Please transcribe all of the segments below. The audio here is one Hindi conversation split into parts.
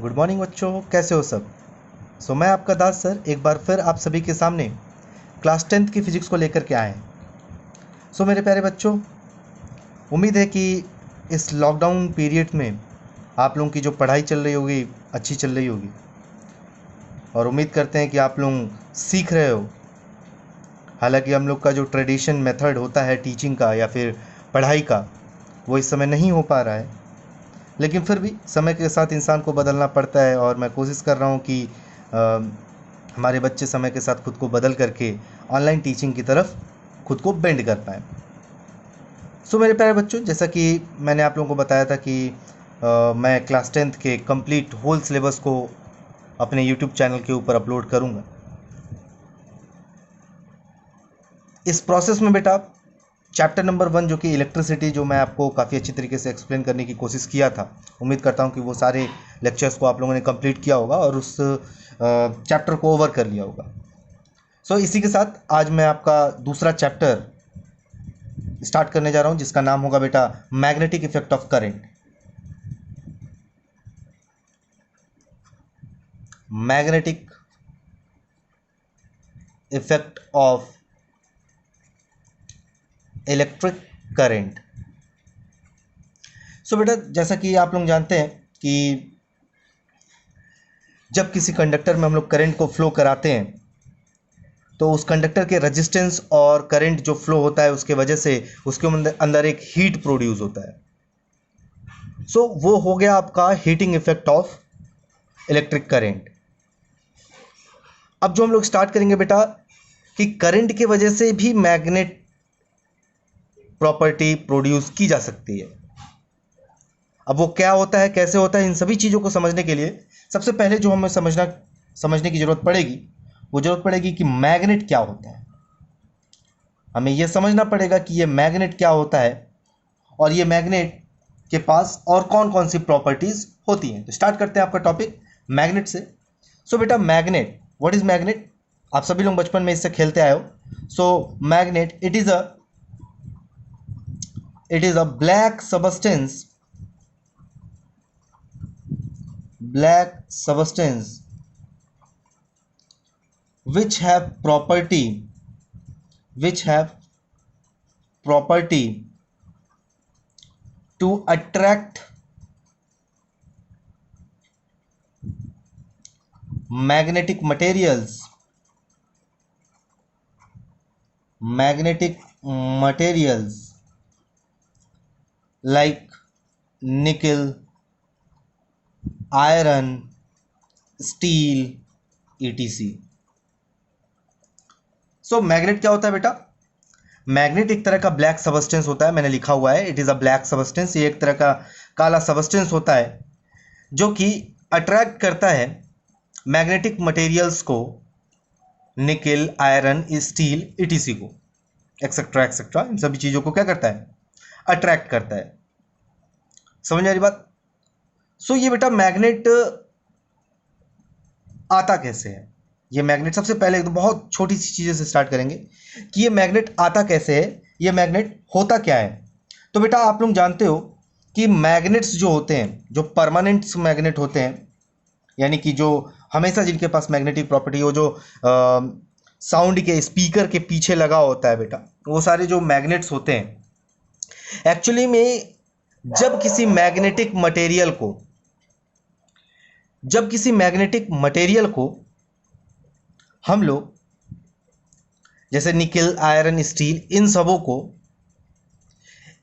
गुड मॉर्निंग बच्चों, कैसे हो सब। मैं आपका दास सर एक बार फिर आप सभी के सामने क्लास 10th की फिजिक्स को लेकर के आए हैं। मेरे प्यारे बच्चों, उम्मीद है कि इस लॉकडाउन पीरियड में आप लोगों की जो पढ़ाई चल रही होगी अच्छी चल रही होगी, और उम्मीद करते हैं कि आप लोग सीख रहे हो। हालांकि हम लोग का जो ट्रेडिशन मेथड होता है टीचिंग का या फिर पढ़ाई का, वो इस समय नहीं हो पा रहा है, लेकिन फिर भी समय के साथ इंसान को बदलना पड़ता है। और मैं कोशिश कर रहा हूँ कि हमारे बच्चे समय के साथ खुद को बदल करके ऑनलाइन टीचिंग की तरफ खुद को बेंड कर पाएँ। मेरे प्यारे बच्चों, जैसा कि मैंने आप लोगों को बताया था कि मैं क्लास 10th के कंप्लीट होल सिलेबस को अपने यूट्यूब चैनल के ऊपर अपलोड करूँगा। इस प्रोसेस में बेटा चैप्टर नंबर 1 जो कि इलेक्ट्रिसिटी, जो मैं आपको काफ़ी अच्छी तरीके से एक्सप्लेन करने की कोशिश किया था, उम्मीद करता हूँ कि वो सारे लेक्चर्स को आप लोगों ने कंप्लीट किया होगा और उस चैप्टर को ओवर कर लिया होगा। इसी के साथ आज मैं आपका दूसरा चैप्टर स्टार्ट करने जा रहा हूँ, जिसका नाम होगा बेटा magnetic effect of current. Magnetic effect of electric current. बेटा, जैसा कि आप लोग जानते हैं कि जब किसी कंडक्टर में हम लोग करंट को फ्लो कराते हैं तो उस कंडक्टर के रेजिस्टेंस और करंट जो फ्लो होता है उसके वजह से उसके अंदर एक हीट प्रोड्यूस होता है। वो हो गया आपका heating effect of electric current. अब जो हम लोग स्टार्ट करेंगे बेटा कि करंट की वजह से भी मैग्नेट प्रॉपर्टी प्रोड्यूस की जा सकती है। अब वो क्या होता है, कैसे होता है, इन सभी चीज़ों को समझने के लिए सबसे पहले जो हमें समझने की ज़रूरत पड़ेगी, वो ज़रूरत पड़ेगी कि मैग्नेट क्या होता है। हमें यह समझना पड़ेगा कि ये मैग्नेट क्या होता है और ये मैग्नेट के पास और कौन कौन सी प्रॉपर्टीज़ होती हैं। तो स्टार्ट करते हैं आपका टॉपिक मैग्नेट से। बेटा, मैग्नेट, व्हाट इज़ मैग्नेट? आप सभी लोग बचपन में इससे खेलते आए हो। Magnet, it is a black substance which have property to attract magnetic materials like nickel, iron, steel, etc। Magnet क्या होता है बेटा? मैग्नेट एक तरह का ब्लैक सबस्टेंस होता है, मैंने लिखा हुआ है, it is a black substance. ये एक तरह का काला सबस्टेंस होता है जो कि अट्रैक्ट करता है मैग्नेटिक मटेरियल्स को, निकल, आयरन, स्टील, ईटीसी को, एक्सेट्रा एक्सेट्रा, इन सभी चीज़ों को क्या करता है? अट्रैक्ट करता है। समझ आ रही बात? ये बेटा मैग्नेट आता कैसे है? ये मैग्नेट, सबसे पहले एक तो बहुत छोटी सी चीज़ें से स्टार्ट करेंगे कि ये मैग्नेट आता कैसे है, ये मैग्नेट होता क्या है। तो बेटा आप लोग जानते हो कि मैग्नेट्स जो होते हैं, जो परमानेंट मैग्नेट होते हैं, यानी कि जो हमेशा जिनके पास मैग्नेटिक प्रॉपर्टी हो, जो साउंड के स्पीकर के पीछे लगा होता है बेटा, वो सारे जो मैग्नेट्स होते हैं, एक्चुअली में जब किसी मैग्नेटिक मटेरियल को हम लोग, जैसे निकल, आयरन, स्टील, इन सबों को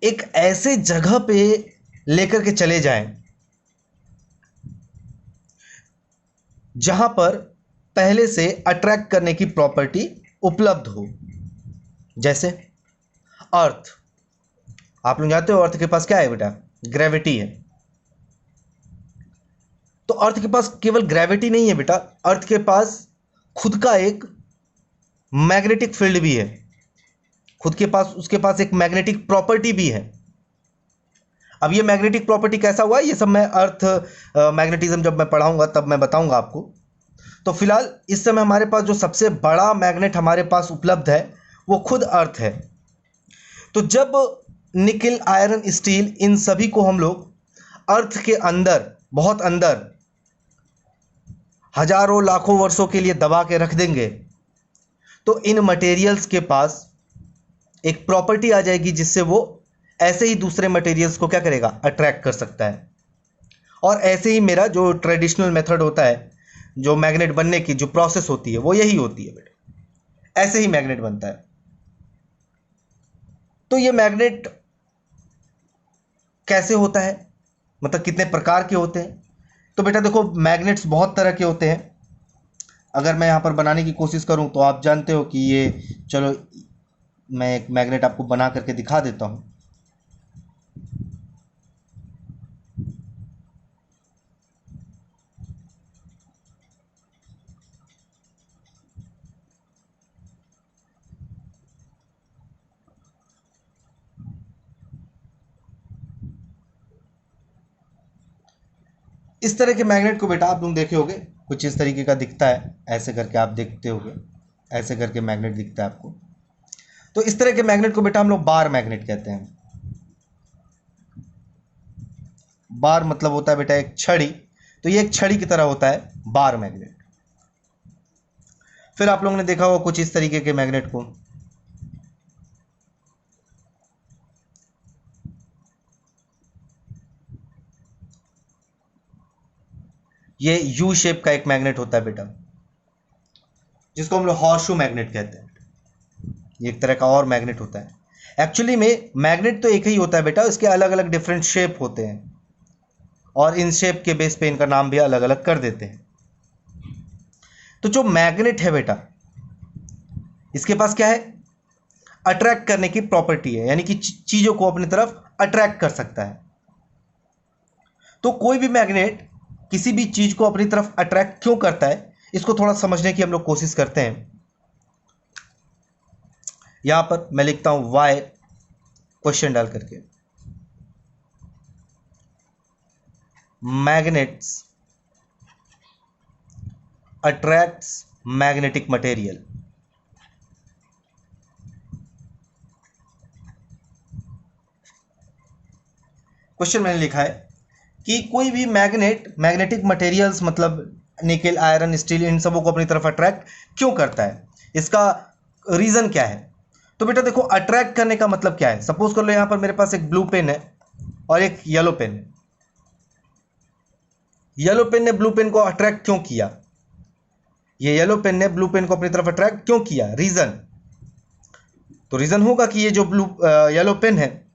एक ऐसे जगह पे लेकर के चले जाएं जहां पर पहले से अट्रैक्ट करने की प्रॉपर्टी उपलब्ध हो, जैसे अर्थ। आप लोग जानते हो अर्थ के पास क्या है बेटा? ग्रेविटी है। तो अर्थ के पास केवल ग्रेविटी नहीं है बेटा, अर्थ के पास खुद का एक मैग्नेटिक फील्ड भी है, उसके पास एक मैग्नेटिक प्रॉपर्टी भी है। अब ये मैग्नेटिक प्रॉपर्टी कैसा हुआ, ये सब मैं अर्थ मैग्नेटिज्म जब मैं पढ़ाऊंगा तब मैं बताऊंगा आपको। तो फिलहाल इस समय हमारे पास जो सबसे बड़ा मैग्नेट हमारे पास उपलब्ध है वो खुद अर्थ है। तो जब निकल, आयरन, स्टील, इन सभी को हम लोग अर्थ के अंदर, बहुत अंदर हजारों लाखों वर्षों के लिए दबा के रख देंगे तो इन मटेरियल्स के पास एक प्रॉपर्टी आ जाएगी जिससे वो ऐसे ही दूसरे मटेरियल्स को क्या करेगा, अट्रैक्ट कर सकता है। और ऐसे ही मेरा जो ट्रेडिशनल मेथड होता है, जो मैग्नेट बनने की जो प्रोसेस होती है वो यही होती है बेटा, ऐसे ही मैग्नेट बनता है। तो ये मैग्नेट कैसे होता है, मतलब कितने प्रकार के होते हैं? तो बेटा देखो, मैग्नेट्स बहुत तरह के होते हैं। अगर मैं यहाँ पर बनाने की कोशिश करूँ तो आप जानते हो कि ये, चलो मैं एक मैग्नेट आपको बना करके दिखा देता हूँ। इस तरह के मैग्नेट को बेटा आप लोग देखे होगे, कुछ इस तरीके का दिखता है, ऐसे करके आप देखते होगे, ऐसे करके मैग्नेट दिखता है आपको। तो इस तरह के मैग्नेट को बेटा हम लोग बार मैग्नेट कहते हैं। बार मतलब होता है बेटा एक छड़ी, तो ये एक छड़ी की तरह होता है बार मैग्नेट। फिर आप लोगों ने देखा होगा कुछ इस तरीके के मैग्नेट को, ये यू शेप का एक मैग्नेट होता है बेटा, जिसको हम लोग हॉर्सशू मैग्नेट कहते हैं। ये एक तरह का और मैग्नेट होता है। एक्चुअली में मैग्नेट तो एक ही होता है बेटा, इसके अलग अलग डिफरेंट शेप होते हैं और इन शेप के बेस पे इनका नाम भी अलग अलग कर देते हैं। तो जो मैग्नेट है बेटा, इसके पास क्या है, अट्रैक्ट करने की प्रॉपर्टी है, यानी कि चीजों को अपनी तरफ अट्रैक्ट कर सकता है। तो कोई भी मैग्नेट किसी भी चीज को अपनी तरफ अट्रैक्ट क्यों करता है, इसको थोड़ा समझने की हम लोग कोशिश करते हैं। यहां पर मैं लिखता हूं वाई क्वेश्चन डाल करके, magnets attracts magnetic material. Question मैंने लिखा है कि कोई भी मैग्नेटिक मटेरियल्स मतलब निकेल, आयरन, स्टील, इन सबों को अपनी तरफ अट्रैक्ट क्यों करता है, इसका रीजन क्या है। तो बेटा देखो, अट्रैक्ट करने का मतलब क्या है। सपोज कर लो यहां पर मेरे पास एक ब्लू पेन है और एक येलो पेन है। येलो पेन ने ब्लू पेन को अट्रैक्ट क्यों किया, ये येलो पेन ने ब्लू पेन को अपनी तरफ अट्रैक्ट क्यों किया, रीजन। तो रीजन होगा कि ये जो येलो पेन है,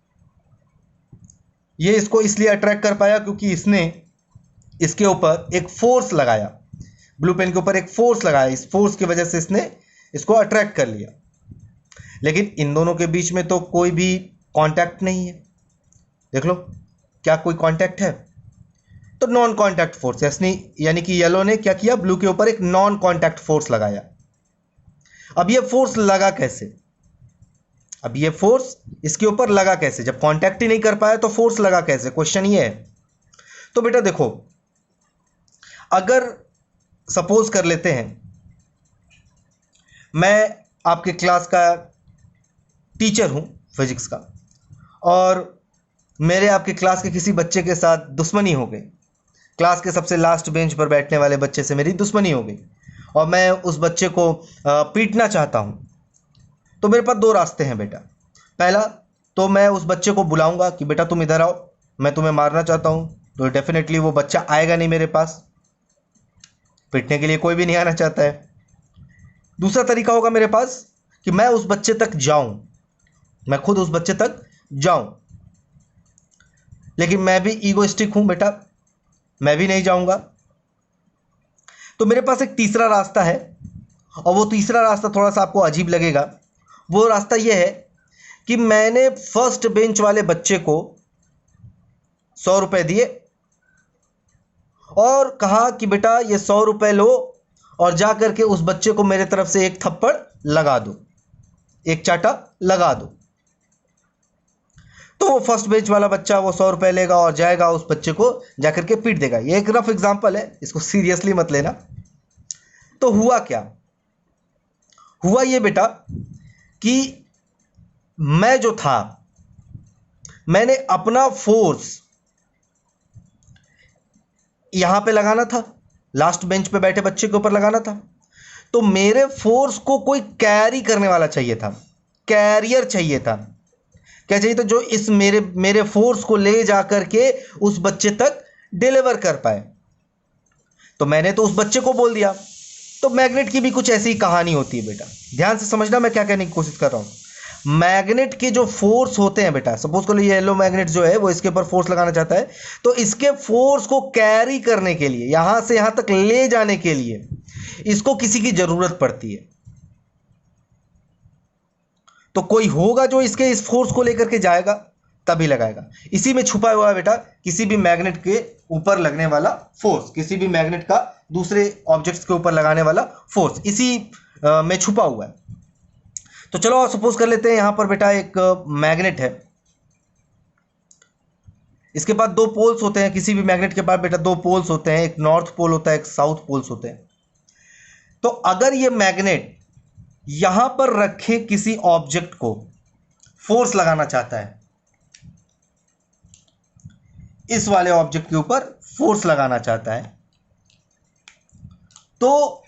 ये इसको इसलिए अट्रैक्ट कर पाया क्योंकि इसने इसके ऊपर एक फोर्स लगाया, ब्लू पेन के ऊपर एक फोर्स लगाया, इस फोर्स की वजह से इसने इसको अट्रैक्ट कर लिया। लेकिन इन दोनों के बीच में तो कोई भी कांटेक्ट नहीं है। देख लो, क्या कोई कांटेक्ट है? तो नॉन कांटेक्ट फोर्स, यानी कि येलो ने क्या किया, ब्लू के ऊपर एक नॉन कांटेक्ट फोर्स लगाया। अब ये फोर्स लगा कैसे, अब ये फोर्स इसके ऊपर लगा कैसे, जब कांटेक्ट ही नहीं कर पाया तो फोर्स लगा कैसे, क्वेश्चन ये है। तो बेटा देखो, अगर सपोज कर लेते हैं मैं आपके क्लास का टीचर हूं फिजिक्स का, और मेरे आपके क्लास के किसी बच्चे के साथ दुश्मनी हो गई, क्लास के सबसे लास्ट बेंच पर बैठने वाले बच्चे से मेरी दुश्मनी हो गई और मैं उस बच्चे को पीटना चाहता हूं। तो मेरे पास दो रास्ते हैं बेटा। पहला, तो मैं उस बच्चे को बुलाऊंगा कि बेटा तुम इधर आओ, मैं तुम्हें मारना चाहता हूं। तो डेफिनेटली वो बच्चा आएगा नहीं मेरे पास, पीटने के लिए कोई भी नहीं आना चाहता है। दूसरा तरीका होगा मेरे पास कि मैं उस बच्चे तक जाऊं, मैं खुद उस बच्चे तक जाऊं, लेकिन मैं भी ईगोइस्टिक हूं बेटा, मैं भी नहीं जाऊंगा। तो मेरे पास एक तीसरा रास्ता है, और वो तीसरा रास्ता थोड़ा सा आपको अजीब लगेगा। वो रास्ता ये है कि मैंने फर्स्ट बेंच वाले बच्चे को 100 रुपए दिए और कहा कि बेटा ये 100 रुपए लो और जा करके उस बच्चे को मेरे तरफ से एक थप्पड़ लगा दो, एक चाटा लगा दो। तो वो फर्स्ट बेंच वाला बच्चा वो 100 रुपए लेगा और जाएगा उस बच्चे को जाकर के पीट देगा। ये एक रफ एग्जांपल है, इसको सीरियसली मत लेना। तो हुआ क्या, हुआ ये बेटा कि मैं जो था, मैंने अपना फोर्स यहां पे लगाना था लास्ट बेंच पे बैठे बच्चे के ऊपर लगाना था, तो मेरे फोर्स को कोई कैरी करने वाला चाहिए था, कैरियर चाहिए था। क्या चाहिए था? जो इस मेरे मेरे फोर्स को ले जा करके उस बच्चे तक डिलीवर कर पाए। तो मैंने तो उस बच्चे को बोल दिया। तो मैग्नेट की भी कुछ ऐसी ही कहानी होती है बेटा, ध्यान से समझना मैं क्या कहने की कोशिश कर रहा हूं। मैग्नेट के जो फोर्स होते हैं बेटा, सपोज करो ये येलो मैग्नेट जो है वो इसके ऊपर फोर्स लगाना चाहता है, तो इसके फोर्स को कैरी करने के लिए, यहां से यहां तक ले जाने के लिए इसको किसी की जरूरत पड़ती है। तो कोई होगा जो इसके इस फोर्स को लेकर के जाएगा, तभी लगाएगा। इसी में छुपा हुआ है बेटा किसी भी मैग्नेट के ऊपर लगने वाला फोर्स, किसी भी मैग्नेट का दूसरे ऑब्जेक्ट्स के ऊपर लगाने वाला फोर्स इसी में छुपा हुआ है। तो चलो सपोज कर लेते हैं यहां पर बेटा एक मैग्नेट है, इसके पास दो पोल्स होते हैं। किसी भी मैग्नेट के पास बेटा दो पोल्स होते हैं, एक नॉर्थ पोल होता है, एक साउथ पोल्स होते हैं। तो अगर ये मैग्नेट यहां पर रखे किसी ऑब्जेक्ट को फोर्स लगाना चाहता है, इस वाले ऑब्जेक्ट के ऊपर फोर्स लगाना चाहता है, तो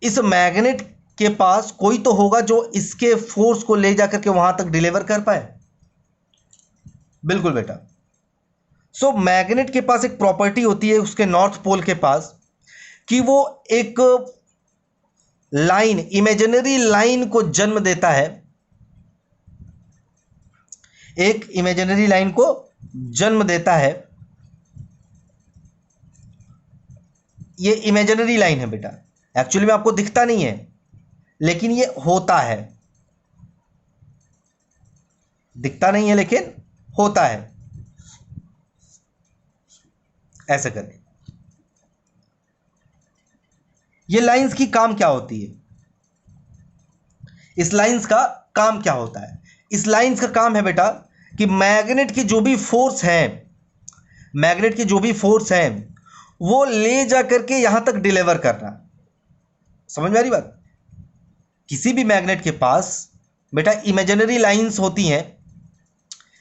इस मैग्नेट के पास कोई तो होगा जो इसके फोर्स को ले जाकर के वहां तक डिलीवर कर पाए। बिल्कुल बेटा। सो मैग्नेट के पास एक प्रॉपर्टी होती है उसके नॉर्थ पोल के पास, कि वो एक लाइन, इमेजिनरी लाइन को जन्म देता है, एक इमेजिनरी लाइन को जन्म देता है। ये इमेजिनरी लाइन है बेटा, एक्चुअली में आपको दिखता नहीं है, लेकिन ये होता है, दिखता नहीं है लेकिन होता है, ऐसे करके। ये लाइंस की काम क्या होती है? इस लाइंस का काम क्या होता है? इस लाइंस का काम है बेटा कि मैग्नेट की जो भी फोर्स है, मैग्नेट की जो भी फोर्स है वो ले जा करके यहां तक डिलीवर करना। समझ में आ रही बात? किसी भी मैग्नेट के पास बेटा इमेजिनरी लाइंस होती हैं,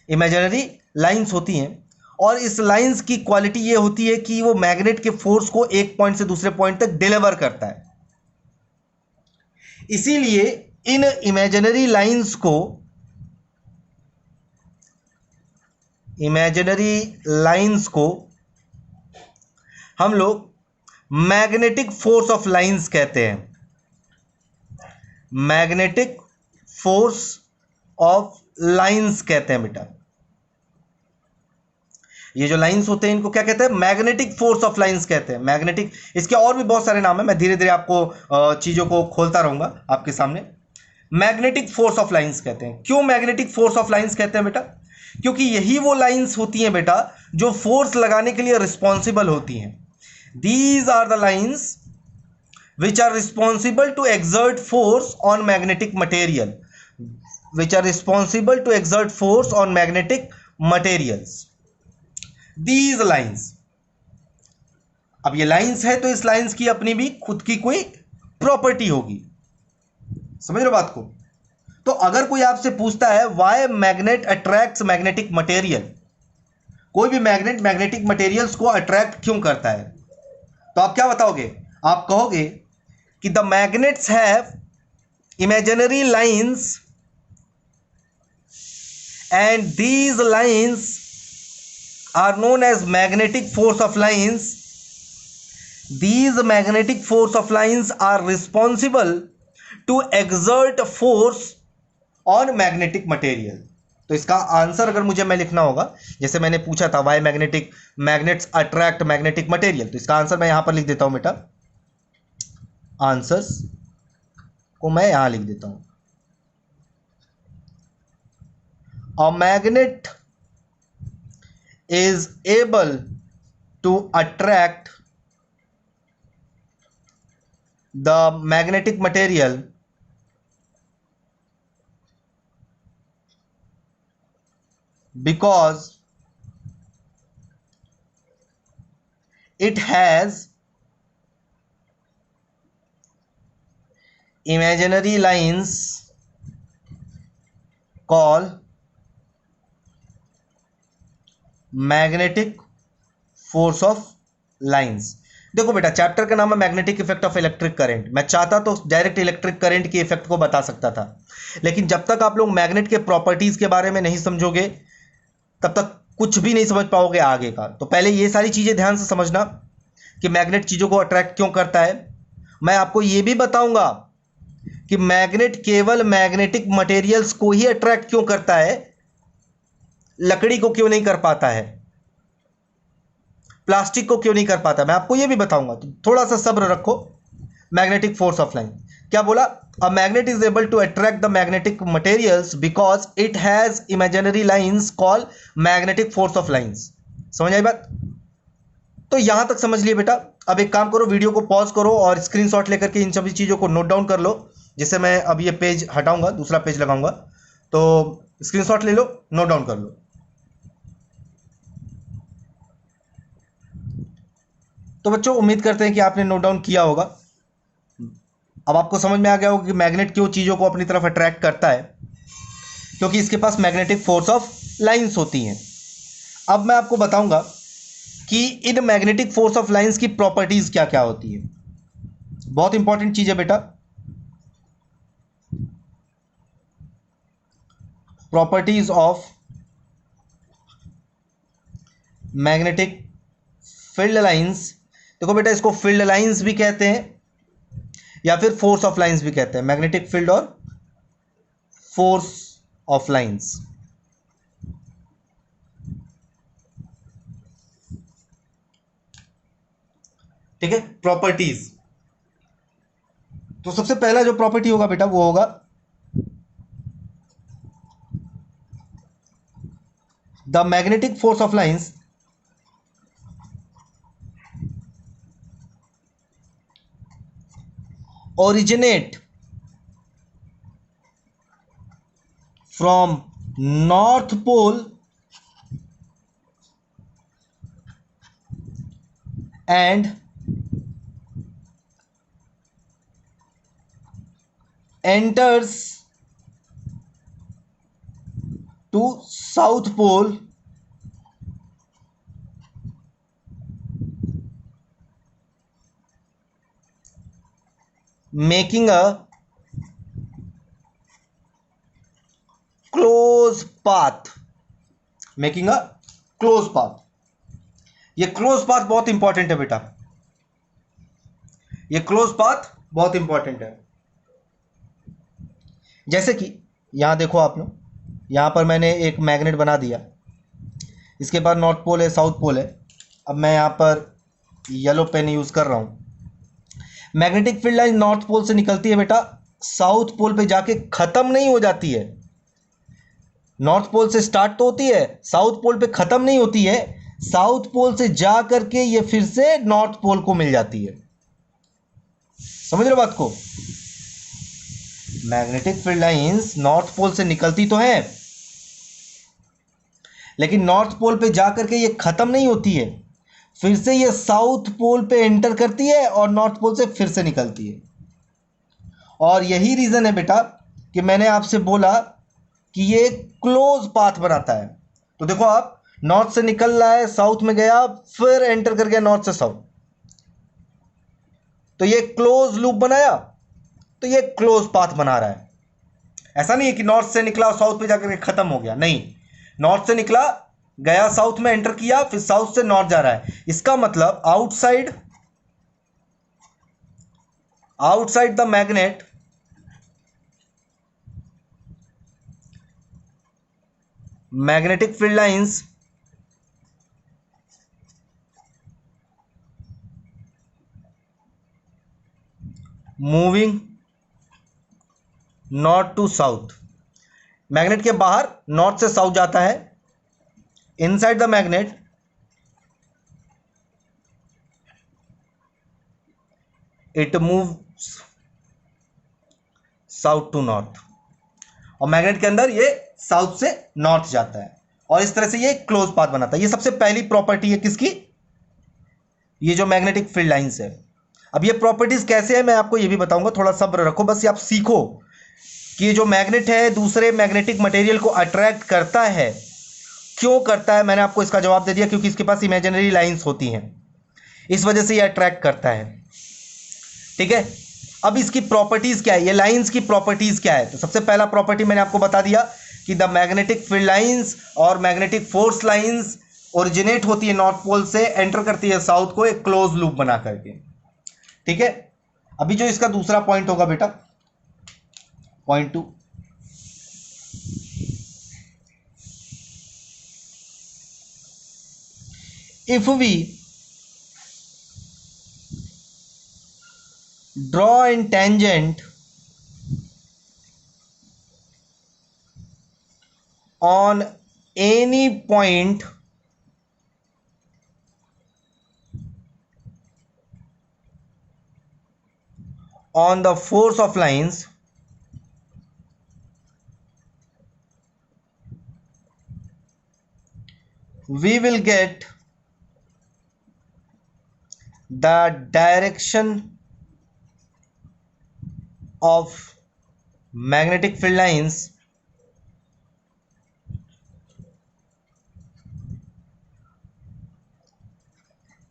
इमेजिनरी लाइंस होती हैं, और इस लाइंस की क्वालिटी ये होती है कि वो मैग्नेट के फोर्स को एक पॉइंट से दूसरे पॉइंट तक डिलीवर करता है। इसीलिए इन इमेजिनरी लाइंस को, इमेजिनरी लाइंस को हम लोग मैग्नेटिक फोर्स ऑफ लाइंस कहते हैं, मैग्नेटिक फोर्स ऑफ लाइंस कहते हैं बेटा। ये जो लाइंस होते हैं इनको क्या कहते हैं? मैग्नेटिक फोर्स ऑफ लाइंस कहते हैं। मैग्नेटिक, इसके और भी बहुत सारे नाम है, मैं धीरे धीरे आपको चीजों को खोलता रहूंगा आपके सामने। मैग्नेटिक फोर्स ऑफ लाइंस कहते हैं। क्यों मैग्नेटिक फोर्स ऑफ लाइंस कहते हैं बेटा? क्योंकि यही वो लाइंस होती हैं बेटा जो फोर्स लगाने के लिए रिस्पॉन्सिबल होती हैं। These are the lines which are responsible to exert force on magnetic material, which are responsible to exert force on magnetic materials, these lines। अब ये लाइंस है तो इस लाइंस की अपनी भी खुद की कोई प्रॉपर्टी होगी। समझ रहे हो बात को? तो अगर कोई आपसे पूछता है why magnet attracts magnetic material, कोई भी मैग्नेट मैग्नेटिक मटेरियल्स को अट्रैक्ट क्यों करता है, तो आप क्या बताओगे? आप कहोगे कि the magnets have imaginary lines and these lines are known as magnetic force of lines. These magnetic force of lines are responsible to exert force on magnetic material। तो इसका आंसर अगर मुझे मैं लिखना होगा, जैसे मैंने पूछा था why magnetic magnets attract magnetic material, तो इसका आंसर मैं यहां पर लिख देता हूं बेटा, आंसर्स को मैं यहां लिख देता हूं। A magnet is able to attract the magnetic material because it has imaginary lines called magnetic force of lines. देखो बेटा, चैप्टर का नाम है magnetic effect of electric current. मैं चाहता तो डायरेक्ट इलेक्ट्रिक करंट के इफेक्ट को बता सकता था, लेकिन जब तक आप लोग मैग्नेट के प्रॉपर्टीज के बारे में नहीं समझोगे तब तक कुछ भी नहीं समझ पाओगे आगे का। तो पहले ये सारी चीजें ध्यान से समझना कि मैग्नेट चीजों को अट्रैक्ट क्यों करता है। मैं आपको यह भी बताऊंगा कि मैग्नेट केवल मैग्नेटिक मटेरियल्स को ही अट्रैक्ट क्यों करता है, लकड़ी को क्यों नहीं कर पाता है, प्लास्टिक को क्यों नहीं कर पाता, मैं आपको यह भी बताऊंगा। तो थोड़ा सा सब्र रखो। मैग्नेटिक फोर्स ऑफ लाइन क्या बोला? A magnet is able to attract the magnetic materials because it has imaginary lines called magnetic force of lines. समझ आई बात? तो यहां तक समझ लिए बेटा। अब एक काम करो, वीडियो को पॉज करो और स्क्रीनशॉट लेकर के इन सभी चीजों को नोट डाउन कर लो। जिससे मैं अब ये पेज हटाऊंगा, दूसरा पेज लगाऊंगा, तो स्क्रीनशॉट ले लो, नोट डाउन कर लो। तो बच्चों, उम्मीद करते हैं कि आपने नोट डाउन किया होगा। अब आपको समझ में आ गया होगा कि मैग्नेट क्यों चीजों को अपनी तरफ अट्रैक्ट करता है, क्योंकि इसके पास मैग्नेटिक फोर्स ऑफ लाइंस होती हैं। अब मैं आपको बताऊंगा कि in magnetic force of lines की प्रॉपर्टीज क्या क्या होती है। बहुत इंपॉर्टेंट चीज है बेटा, properties of magnetic field lines. देखो बेटा, इसको फील्ड लाइंस भी कहते हैं या फिर फोर्स ऑफ लाइंस भी कहते हैं। मैग्नेटिक फील्ड और फोर्स ऑफ लाइंस। ठीक है, प्रॉपर्टीज। तो सबसे पहला जो प्रॉपर्टी होगा बेटा वो होगा the magnetic force of lines originate from north pole and enters to south pole making a close path। Making a close path. ये क्लोज पाथ बहुत इंपॉर्टेंट है बेटा, ये क्लोज पाथ बहुत इंपॉर्टेंट है। जैसे कि यहां देखो आप लोग, यहां पर मैंने एक मैग्नेट बना दिया, इसके बाद नॉर्थ पोल है, साउथ पोल है। अब मैं यहां पर येलो पेन यूज कर रहा हूं। Magnetic field line north pole से निकलती है बेटा, साउथ पोल पे जाके खत्म नहीं हो जाती है। नॉर्थ पोल से स्टार्ट तो होती है, साउथ पोल पे खत्म नहीं होती है। साउथ पोल से जा करके ये फिर से नॉर्थ पोल को मिल जाती है। समझ रहे बात को? Magnetic field lines north pole से निकलती तो है, लेकिन नॉर्थ पोल पे जा करके ये खत्म नहीं होती है, फिर से ये साउथ पोल पे एंटर करती है और नॉर्थ पोल से फिर से निकलती है। और यही रीजन है बेटा कि मैंने आपसे बोला कि ये क्लोज पाथ बनाता है। तो देखो आप, नॉर्थ से निकल रहा है, साउथ में गया, फिर एंटर कर गया नॉर्थ से साउथ, तो ये क्लोज लूप बनाया, तो ये क्लोज पाथ बना रहा है। ऐसा नहीं है कि नॉर्थ से निकला और साउथ पे जाकर के खत्म हो गया, नहीं। नॉर्थ से निकला, गया साउथ में, एंटर किया, फिर साउथ से नॉर्थ जा रहा है। इसका मतलब outside the magnet magnetic field lines moving north to south. Magnet के बाहर नॉर्थ से साउथ जाता है, inside the magnet it moves south to north, और मैग्नेट के अंदर ये साउथ से नॉर्थ जाता है, और इस तरह से ये क्लोज पाथ बनाता है। ये सबसे पहली प्रॉपर्टी है किसकी? ये जो मैग्नेटिक फील्ड लाइंस है। अब ये प्रॉपर्टीज कैसे है मैं आपको ये भी बताऊंगा, थोड़ा सब्र रखो। बस ये आप सीखो कि ये जो मैग्नेट है दूसरे मैग्नेटिक मटेरियल को अट्रैक्ट करता है, क्यों करता है। मैंने आपको इसका जवाब दे दिया, क्योंकि इसके पास इमेजिनरी लाइंस होती हैं। इस वजह से ये अट्रैक्ट करता है। ठीक है, अब इसकी प्रॉपर्टीज क्या है, ये लाइंस की प्रॉपर्टीज क्या है? तो सबसे पहला प्रॉपर्टी मैंने आपको बता दिया कि द मैग्नेटिक फील्ड लाइंस और मैग्नेटिक फोर्स लाइंस ओरिजिनेट होती है नॉर्थ पोल से, एंटर करती है साउथ को एक क्लोज लूप बना करके। ठीक है, अभी जो इसका दूसरा पॉइंट होगा बेटा, point 2, if we draw a tangent on any point on the force of lines, we will get the direction of magnetic field lines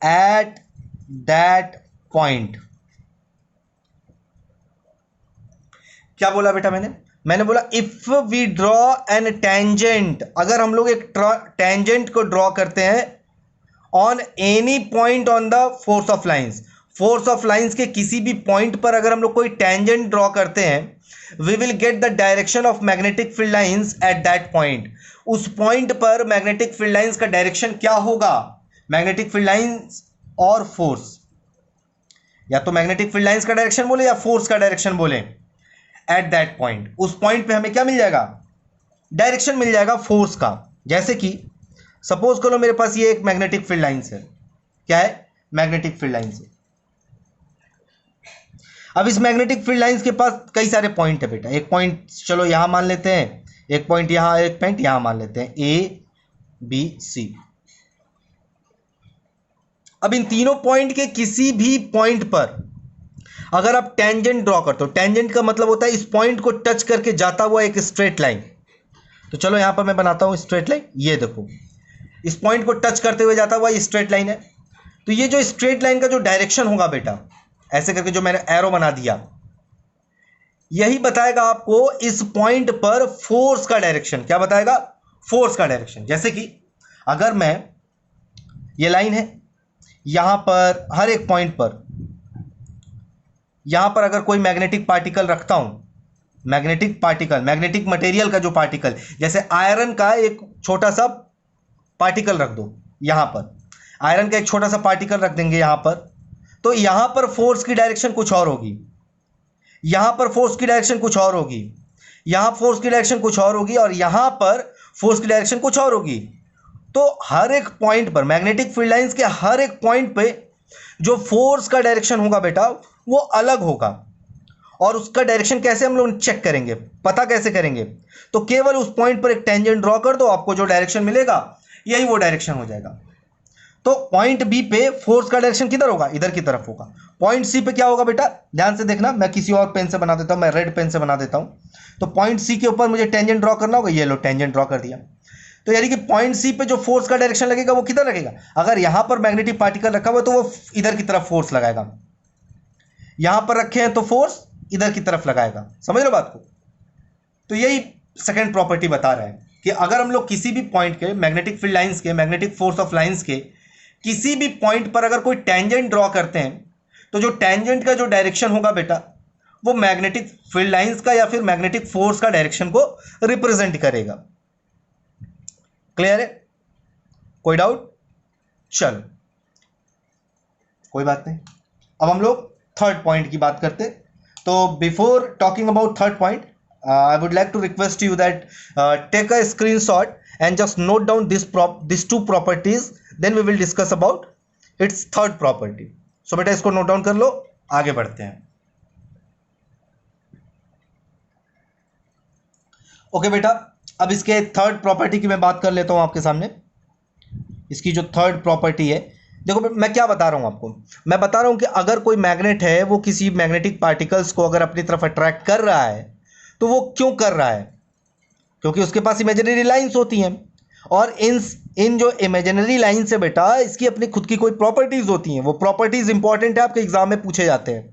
at that point। क्या बोला बेटा मैंने बोला if we draw an tangent, अगर हम लोग एक टेंजेंट को ड्रॉ करते हैं on any point on the force of lines, force of lines के किसी भी पॉइंट पर अगर हम लोग कोई टेंजेंट ड्रॉ करते हैं, we will get the direction of magnetic field lines at that point. उस पॉइंट पर मैग्नेटिक फील्ड लाइंस का डायरेक्शन क्या होगा? मैग्नेटिक फील्ड लाइंस और फोर्स, या तो मैग्नेटिक फील्ड लाइंस का डायरेक्शन बोले या फोर्स का डायरेक्शन बोले, एट दैट पॉइंट, उस पॉइंट पे हमें क्या मिल जाएगा? डायरेक्शन मिल जाएगा फोर्स का। जैसे कि सपोज करो मेरे पास ये एक मैग्नेटिक फील्ड लाइंस है, क्या है? मैग्नेटिक फील्ड लाइंस है। अब इस मैग्नेटिक फील्ड लाइंस के पास कई सारे पॉइंट है बेटा, एक पॉइंट चलो यहां मान लेते हैं, एक पॉइंट यहां, एक पॉइंट यहां मान लेते हैं, ए बी सी। अब इन तीनों पॉइंट के किसी भी पॉइंट पर अगर आप टेंजेंट ड्रॉ करते हो, टेंजेंट का मतलब होता है इस पॉइंट को टच करके जाता हुआ एक स्ट्रेट लाइन। तो चलो यहां पर मैं बनाता हूं स्ट्रेट लाइन, ये देखो इस पॉइंट को टच करते हुए जाता हुआ ये स्ट्रेट लाइन है। तो ये जो स्ट्रेट लाइन का जो डायरेक्शन होगा बेटा, ऐसे करके जो मैंने एरो बना दिया, यही बताएगा आपको इस पॉइंट पर फोर्स का डायरेक्शन। क्या बताएगा? फोर्स का डायरेक्शन। जैसे कि अगर मैं, ये लाइन है, यहां पर हर एक पॉइंट पर, यहां पर अगर कोई मैग्नेटिक पार्टिकल रखता हूं, मैग्नेटिक पार्टिकल, मैग्नेटिक मटेरियल का जो पार्टिकल, जैसे आयरन का एक छोटा सा पार्टिकल रख दो यहां पर, आयरन का एक छोटा सा पार्टिकल रख देंगे यहां पर, तो यहां पर फोर्स की डायरेक्शन कुछ और होगी, यहां पर फोर्स की डायरेक्शन कुछ और होगी, यहां फोर्स की डायरेक्शन कुछ और होगी, और यहां पर फोर्स की डायरेक्शन कुछ और होगी। तो हर एक पॉइंट पर, मैग्नेटिक फील्ड लाइंस के हर एक पॉइंट पे जो फोर्स का डायरेक्शन होगा बेटा वो अलग होगा। और उसका डायरेक्शन कैसे हम लोग चेक करेंगे, पता कैसे करेंगे? तो केवल उस पॉइंट पर एक टेंजेंट ड्रॉ कर दो, आपको जो डायरेक्शन मिलेगा यही वो डायरेक्शन हो जाएगा। तो पॉइंट बी पे फोर्स का डायरेक्शन किधर होगा? इधर की तरफ होगा। पॉइंट सी पे क्या होगा बेटा? ध्यान से देखना, मैं किसी और पेन से बना देता हूं, मैं रेड पेन से बना देता हूं। तो पॉइंट सी के ऊपर मुझे टेंजेंट ड्रॉ करना होगा, ये लो टेंजेंट ड्रॉ कर दिया। तो यानी कि पॉइंट सी पे जो फोर्स का डायरेक्शन लगेगा वो किधर लगेगा? अगर यहां पर मैग्नेटिक पार्टिकल रखा हुआ है तो वो इधर की तरफ फोर्स लगाएगा, यहां पर रखे हैं तो फोर्स इधर की तरफ लगाएगा। समझ लो बात को? तो यही सेकंड प्रॉपर्टी बता रहा है कि अगर हम लोग किसी भी पॉइंट के, मैग्नेटिक फील्ड लाइंस के, मैग्नेटिक फोर्स ऑफ लाइंस के किसी भी पॉइंट पर अगर कोई टेंजेंट ड्रॉ करते हैं, तो जो टेंजेंट का जो डायरेक्शन होगा बेटा वो मैग्नेटिक फील्ड लाइंस का या फिर मैग्नेटिक फोर्स का डायरेक्शन को रिप्रेजेंट करेगा। क्लियर है? कोई डाउट? चलो कोई बात नहीं, अब हम लोग थर्ड पॉइंट की बात करते। तो before talking about third point, I would like to request you that take a screenshot and just note down these two properties, then we will discuss about its third property. So बेटा इसको नोट डाउन कर लो, आगे बढ़ते हैं। ओके बेटा, अब इसके थर्ड प्रॉपर्टी की मैं बात कर लेता हूं आपके सामने। इसकी जो थर्ड प्रॉपर्टी है, देखो मैं क्या बता रहा हूं आपको, मैं बता रहा हूं कि अगर कोई मैग्नेट है वो किसी मैग्नेटिक पार्टिकल्स को अगर अपनी तरफ अट्रैक्ट कर रहा है तो वो क्यों कर रहा है? क्योंकि उसके पास इमेजिनरी लाइंस होती हैं, और इन इन जो इमेजिनरी लाइन से बेटा इसकी अपनी खुद की कोई प्रॉपर्टीज होती हैं, वो प्रॉपर्टीज इंपॉर्टेंट है, आपके एग्जाम में पूछे जाते हैं।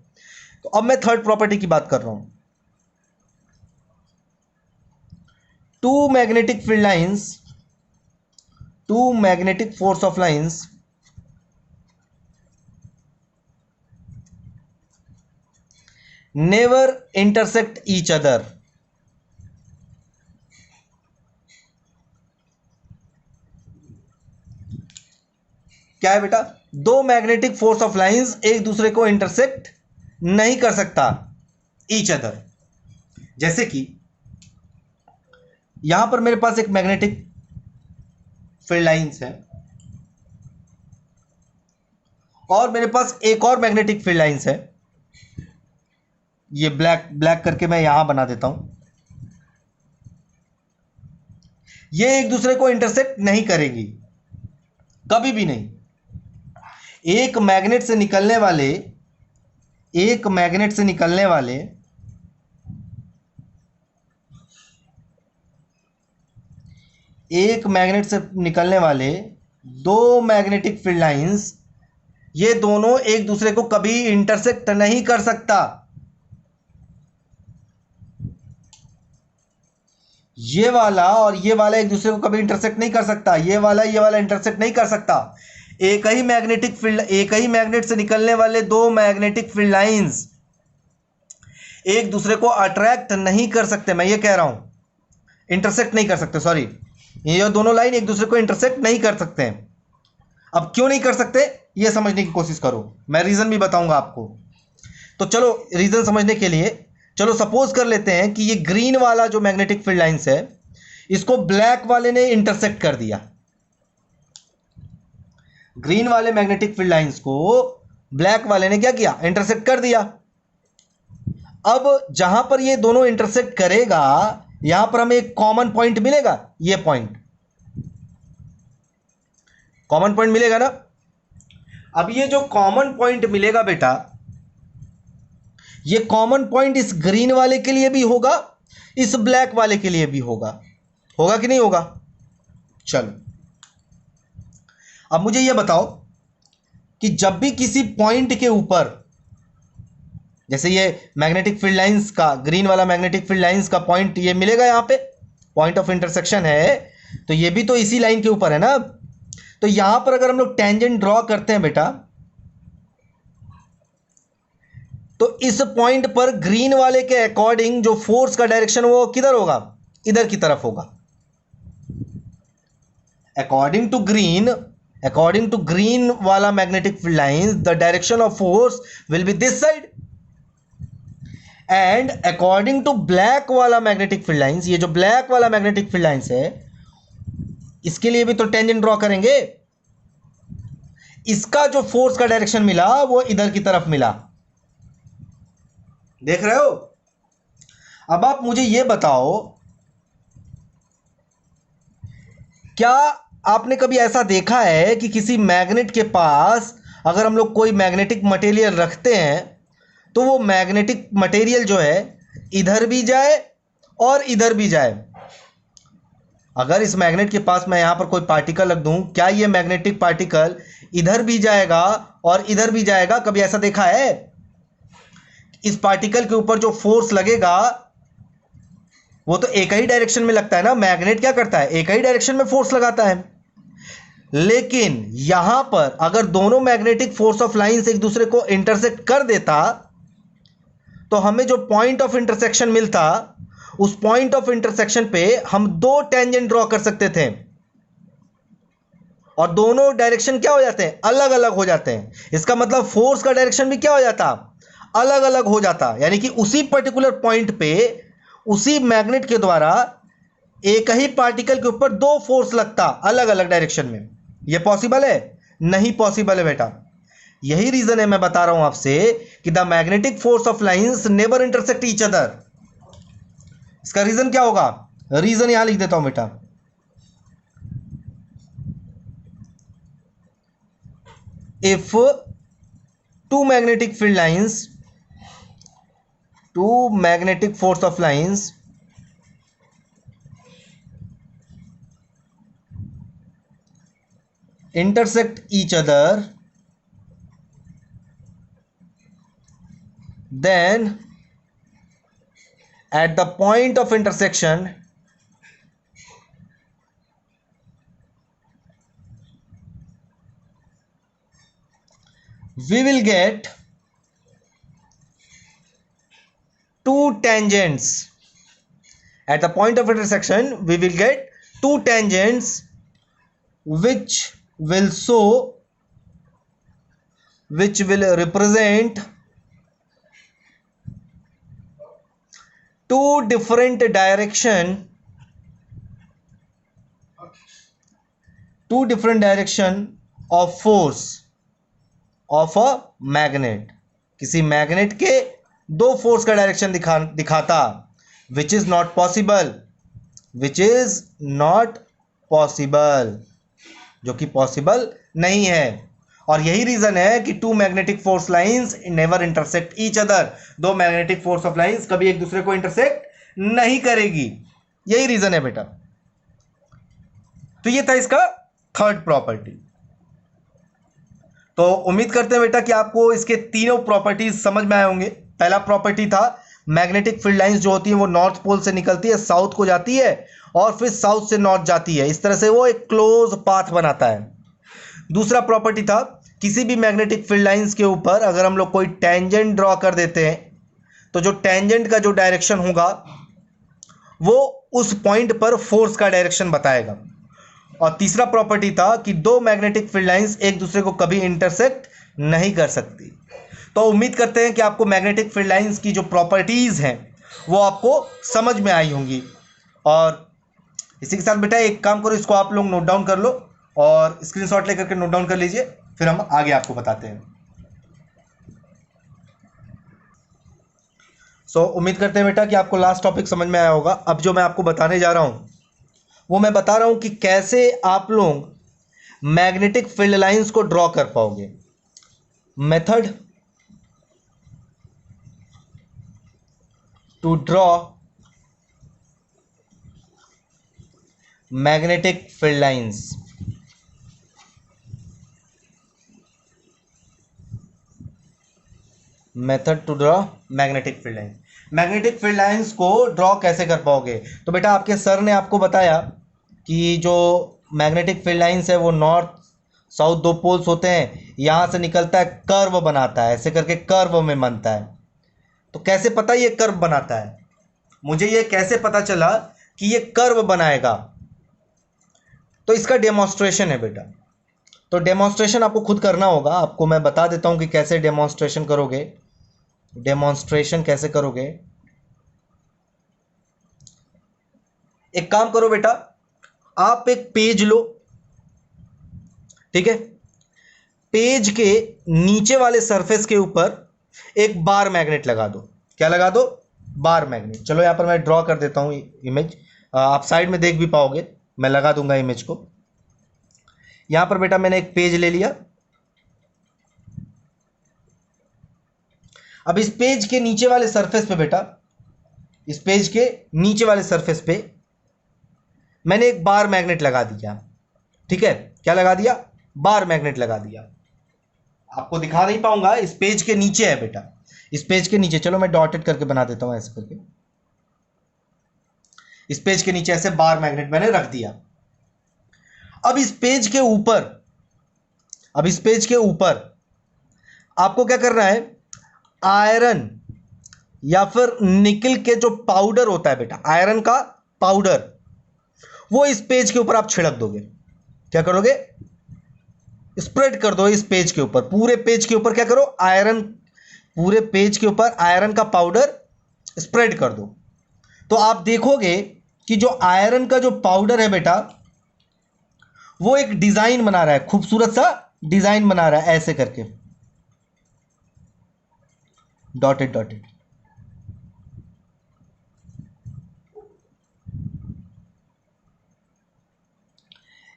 तो अब मैं थर्ड प्रॉपर्टी की बात कर रहा हूं। Two magnetic field lines, two magnetic force of lines never intersect each other. क्या है बेटा? दो मैग्नेटिक फोर्स ऑफ लाइंस एक दूसरे को इंटरसेक्ट नहीं कर सकता, ईच अदर। जैसे कि यहां पर मेरे पास एक मैग्नेटिक फील्ड लाइंस है और मेरे पास एक और मैग्नेटिक फील्ड लाइंस है। ये ब्लैक ब्लैक करके मैं यहां बना देता हूं। ये एक दूसरे को इंटरसेक्ट नहीं करेगी, कभी भी नहीं। एक मैग्नेट से निकलने वाले, एक मैग्नेट से निकलने वाले एक मैग्नेट से निकलने वाले दो मैग्नेटिक फील्ड लाइंस, ये दोनों एक दूसरे को कभी इंटरसेक्ट नहीं कर सकता। ये वाला और ये वाला एक दूसरे को कभी इंटरसेक्ट नहीं कर सकता, ये वाला इंटरसेक्ट नहीं कर सकता। एक ही मैग्नेटिक फील्ड, एक ही मैग्नेट से निकलने वाले दो मैग्नेटिक फील्ड लाइंस एक दूसरे को अट्रैक्ट नहीं कर सकते, मैं ये कह रहा हूं, इंटरसेक्ट नहीं कर सकते, सॉरी। ये दोनों लाइन एक दूसरे को इंटरसेक्ट नहीं कर सकते हैं। अब क्यों नहीं कर सकते ये समझने की कोशिश करो, मैं रीजन भी बताऊंगा आपको। तो चलो रीजन समझने के लिए, चलो सपोज कर लेते हैं कि ये ग्रीन वाला जो मैग्नेटिक फील्ड लाइंस है इसको ब्लैक वाले ने इंटरसेक्ट कर दिया। ग्रीन वाले मैग्नेटिक फील्ड लाइंस को ब्लैक वाले ने क्या किया? इंटरसेक्ट कर दिया। अब जहां पर ये दोनों इंटरसेक्ट करेगा यहां पर हमें एक कॉमन पॉइंट मिलेगा, ये पॉइंट, कॉमन पॉइंट मिलेगा ना। अब ये जो कॉमन पॉइंट मिलेगा बेटा, ये कॉमन पॉइंट इस ग्रीन वाले के लिए भी होगा, इस ब्लैक वाले के लिए भी होगा। होगा कि नहीं होगा? चलो अब मुझे यह बताओ कि जब भी किसी पॉइंट के ऊपर, जैसे ये मैग्नेटिक फील्ड लाइंस का, ग्रीन वाला मैग्नेटिक फील्ड लाइंस का पॉइंट ये मिलेगा, यहां पे पॉइंट ऑफ इंटरसेक्शन है, तो ये भी तो इसी लाइन के ऊपर है ना। तो यहां पर अगर हम लोग टेंजेंट ड्रॉ करते हैं बेटा, तो इस पॉइंट पर ग्रीन वाले के अकॉर्डिंग जो फोर्स का डायरेक्शन वो किधर होगा? इधर की तरफ होगा। अकॉर्डिंग टू ग्रीन वाला magnetic field lines the direction of force will be this side, and according to black वाला मैग्नेटिक फील्ड लाइंस, ये जो ब्लैक वाला मैग्नेटिक फील्ड लाइंस है इसके लिए भी तो टेंजेंट ड्रॉ करेंगे। इसका जो फोर्स का डायरेक्शन मिला वो इधर की तरफ मिला, देख रहे हो? अब आप मुझे यह बताओ, क्या आपने कभी ऐसा देखा है कि किसी मैग्नेट के पास अगर हम लोग कोई मैग्नेटिक मटेरियल रखते हैं तो वो मैग्नेटिक मटेरियल जो है इधर भी जाए और इधर भी जाए? अगर इस मैग्नेट के पास मैं यहां पर कोई पार्टिकल रख दूं, क्या ये मैग्नेटिक पार्टिकल इधर भी जाएगा और इधर भी जाएगा? कभी ऐसा देखा है? इस पार्टिकल के ऊपर जो फोर्स लगेगा वो तो एक ही डायरेक्शन में लगता है ना। मैग्नेट क्या करता है? एक ही डायरेक्शन में फोर्स लगाता है। लेकिन यहां पर अगर दोनों मैग्नेटिक फोर्स ऑफ लाइंस एक दूसरे को इंटरसेक्ट कर देता तो हमें जो पॉइंट ऑफ इंटरसेक्शन मिलता, उस पॉइंट ऑफ इंटरसेक्शन पे हम दो टेंजेंट ड्रॉ कर सकते थे और दोनों डायरेक्शन क्या हो जाते हैं? अलग अलग हो जाते हैं। इसका मतलब फोर्स का डायरेक्शन भी क्या हो जाता? अलग अलग हो जाता। यानी कि उसी पर्टिकुलर पॉइंट पे उसी मैग्नेट के द्वारा एक ही पार्टिकल के ऊपर दो फोर्स लगता अलग अलग डायरेक्शन में। यह पॉसिबल है? नहीं पॉसिबल है बेटा। यही रीजन है, मैं बता रहा हूं आपसे कि the magnetic force of lines never intersect each other. इसका रीजन क्या होगा? रीजन यहां लिख देता हूं बेटा। If two magnetic field lines, two magnetic force of lines intersect each other, then at the point of intersection we will get two tangents. At the point of intersection we will get two tangents which will represent two different direction of force of a magnet. किसी मैग्नेट के दो फोर्स का डायरेक्शन दिखाता विच इज नॉट पॉसिबल, जो कि पॉसिबल नहीं है। और यही रीजन है कि two magnetic force lines never intersect each other. दो मैग्नेटिक फोर्स ऑफ लाइंस कभी एक दूसरे को इंटरसेक्ट नहीं करेगी, यही रीजन है बेटा। तो ये था इसका थर्ड प्रॉपर्टी। तो उम्मीद करते हैं बेटा कि आपको इसके तीनों प्रॉपर्टीज समझ में आए होंगे। पहला प्रॉपर्टी था मैग्नेटिक फील्ड लाइंस जो होती है वो नॉर्थ पोल से निकलती है, साउथ को जाती है और फिर साउथ से नॉर्थ जाती है। इस तरह से वो एक क्लोज पाथ बनाता है। दूसरा प्रॉपर्टी था किसी भी मैग्नेटिक फील्ड लाइंस के ऊपर अगर हम लोग कोई टेंजेंट ड्रॉ कर देते हैं तो जो टेंजेंट का जो डायरेक्शन होगा वो उस पॉइंट पर फोर्स का डायरेक्शन बताएगा। और तीसरा प्रॉपर्टी था कि दो मैग्नेटिक फील्ड लाइंस एक दूसरे को कभी इंटरसेक्ट नहीं कर सकती। तो उम्मीद करते हैं कि आपको मैग्नेटिक फील्ड लाइंस की जो प्रॉपर्टीज हैं वो आपको समझ में आई होंगी। और इसी के साथ बेटा एक काम करो, इसको आप लोग नोट डाउन कर लो और स्क्रीनशॉट लेकर के नोट डाउन कर लीजिए, फिर हम आगे आपको बताते हैं। उम्मीद करते हैं बेटा कि आपको लास्ट टॉपिक समझ में आया होगा। अब जो मैं आपको बताने जा रहा हूं वो मैं बता रहा हूं कि कैसे आप लोग मैग्नेटिक फील्ड लाइंस को ड्रॉ कर पाओगे। Method to draw magnetic field lines. Method to draw magnetic field lines. Magnetic field lines को ड्रॉ कैसे कर पाओगे? तो बेटा आपके सर ने आपको बताया कि जो मैग्नेटिक फील्ड लाइंस है वो नॉर्थ साउथ दो पोल्स होते हैं, यहाँ से निकलता है कर्व बनाता है, ऐसे करके कर्व में बनता है। तो कैसे पता ये कर्व बनाता है? मुझे ये कैसे पता चला कि ये कर्व बनाएगा? तो इसका डेमोन्स्ट्रेशन है बेटा। तो डेमोन्स्ट्रेशन आपको खुद करना होगा। आपको मैं बता देता हूं कि कैसे डेमोन्स्ट्रेशन करोगे। डेमोन्स्ट्रेशन कैसे करोगे? एक काम करो बेटा, आप एक पेज लो, ठीक है? पेज के नीचे वाले सरफेस के ऊपर एक बार मैग्नेट लगा दो। क्या लगा दो? Bar magnet. चलो यहां पर मैं ड्रॉ कर देता हूं इमेज, आप साइड में देख भी पाओगे, मैं लगा दूंगा इमेज को। यहां पर बेटा मैंने एक पेज ले लिया। अब इस पेज के नीचे वाले सरफेस पे बेटा, इस पेज के नीचे वाले सरफेस पे मैंने एक बार मैग्नेट लगा दिया, ठीक है? क्या लगा दिया? बार मैग्नेट लगा दिया। आपको दिखा नहीं पाऊंगा, इस पेज के नीचे है बेटा, इस पेज के नीचे। चलो मैं डॉटेड करके बना देता हूं ऐसे करके। इस पेज के नीचे ऐसे बार मैग्नेट मैंने रख दिया। अब इस पेज के ऊपर आपको क्या करना है? आयरन या फिर निकल के जो पाउडर होता है बेटा, आयरन का पाउडर, वो इस पेज के ऊपर आप छिड़क दोगे। क्या करोगे? स्प्रेड कर दो इस पेज के ऊपर, पूरे पेज के ऊपर क्या करो? आयरन, पूरे पेज के ऊपर आयरन का पाउडर स्प्रेड कर दो। तो आप देखोगे कि जो आयरन का जो पाउडर है बेटा वो एक डिजाइन बना रहा है, खूबसूरत सा डिजाइन बना रहा है ऐसे करके, डॉटेड डॉटेड।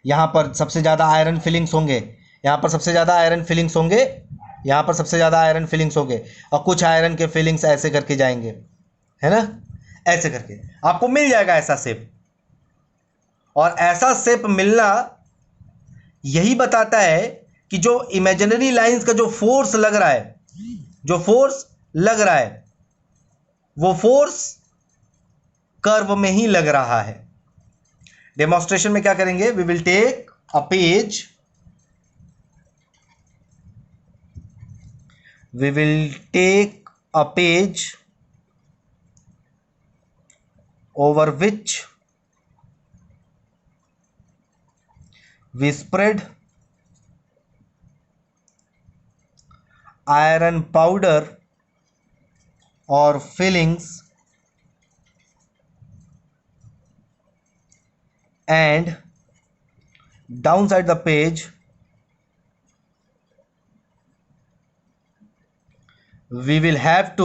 यहां पर सबसे ज्यादा आयरन फिलिंग्स होंगे, यहां पर सबसे ज्यादा आयरन फिलिंग्स होंगे, यहां पर सबसे ज्यादा आयरन फिलिंग्स होंगे, और कुछ आयरन के फिलिंग्स ऐसे करके जाएंगे, है ना? ऐसे करके आपको मिल जाएगा ऐसा शेप। और ऐसा शेप मिलना यही बताता है कि जो इमेजिनरी लाइंस का जो फोर्स लग रहा है, जो फोर्स लग रहा है वो फोर्स कर्व में ही लग रहा है। डेमोन्स्ट्रेशन में क्या करेंगे, we will take a page, we will take a page over which we spread iron powder or fillings and downside the page we will have to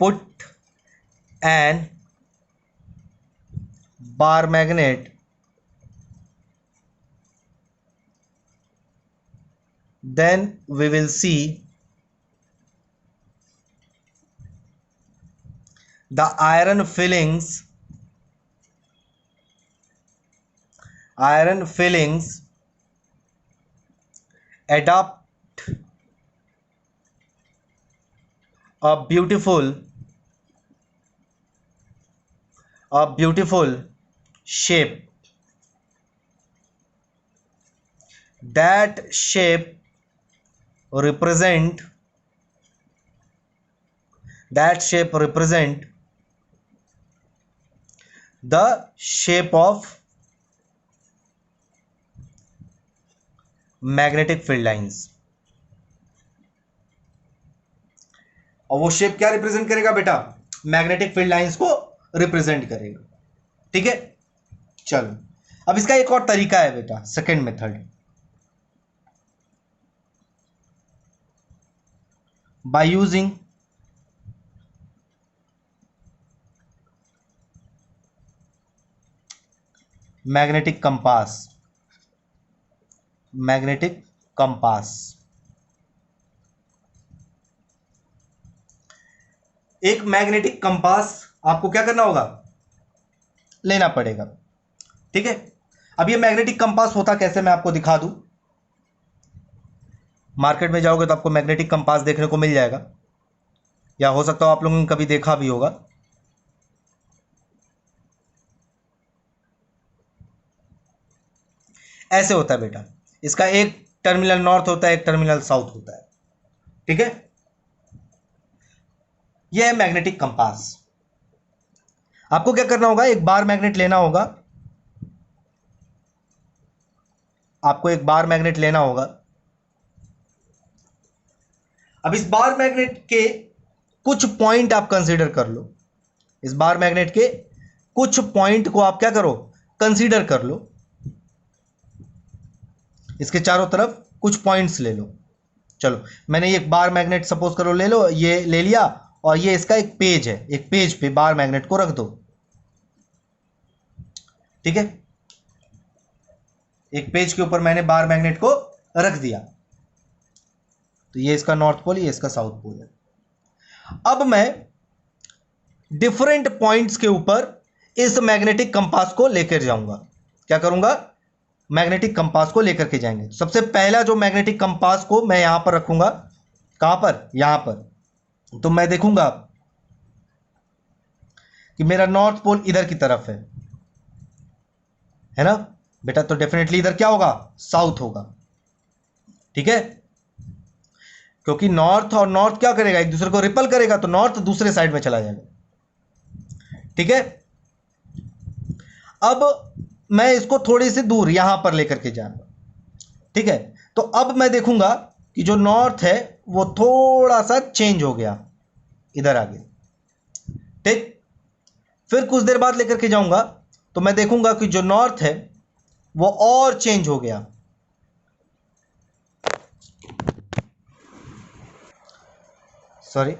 put an bar magnet, then we will see the iron fillings adopt a beautiful shape. That shape represent the shape of magnetic field lines. और वो शेप क्या रिप्रेजेंट करेगा बेटा, मैग्नेटिक फील्ड लाइंस को रिप्रेजेंट करेगा। ठीक है, चलो अब इसका एक और तरीका है बेटा, second method, by using magnetic compass. एक मैग्नेटिक कंपास आपको क्या करना होगा, लेना पड़ेगा। ठीक है, अब ये मैग्नेटिक कंपास होता कैसे मैं आपको दिखा दूं। मार्केट में जाओगे तो आपको मैग्नेटिक कंपास देखने को मिल जाएगा, या हो सकता हो आप लोगों ने कभी देखा भी होगा। ऐसे होता है बेटा, इसका एक टर्मिनल नॉर्थ होता है, एक टर्मिनल साउथ होता है। ठीक है, यह है मैग्नेटिक कंपास। आपको क्या करना होगा, एक बार मैग्नेट लेना होगा, अब इस बार मैग्नेट के कुछ पॉइंट आप कंसीडर कर लो, इस बार मैग्नेट के कुछ पॉइंट को आप क्या करो, कंसीडर कर लो। इसके चारों तरफ कुछ पॉइंट्स ले लो। चलो मैंने ये बार मैग्नेट सपोज करो ले लो, ये ले लिया, और ये इसका एक पेज है, एक पेज पे बार मैग्नेट को रख दो। ठीक है, एक पेज के ऊपर मैंने बार मैग्नेट को रख दिया, तो ये इसका नॉर्थ पोल, ये इसका साउथ पोल है। अब मैं डिफरेंट पॉइंट्स के ऊपर इस मैग्नेटिक कंपास को लेकर जाऊंगा। क्या करूंगा, मैग्नेटिक कंपास को लेकर के जाएंगे। सबसे पहला जो मैग्नेटिक कंपास को मैं यहां पर रखूंगा, कहां पर, यहां पर। तो मैं देखूंगा कि मेरा नॉर्थ पोल इधर की तरफ है ना बेटा, तो डेफिनेटली इधर क्या होगा, साउथ होगा। ठीक है, क्योंकि नॉर्थ और नॉर्थ क्या करेगा, एक दूसरे को रिपल करेगा, तो नॉर्थ दूसरे साइड में चला जाएगा। ठीक है, अब मैं इसको थोड़ी सी दूर यहां पर लेकर के जाऊंगा। ठीक है, तो अब मैं देखूंगा कि जो नॉर्थ है वो थोड़ा सा चेंज हो गया, इधर आ गया। ठीक, फिर कुछ देर बाद लेकर के जाऊंगा तो मैं देखूंगा कि जो नॉर्थ है वो और चेंज हो गया। सॉरी,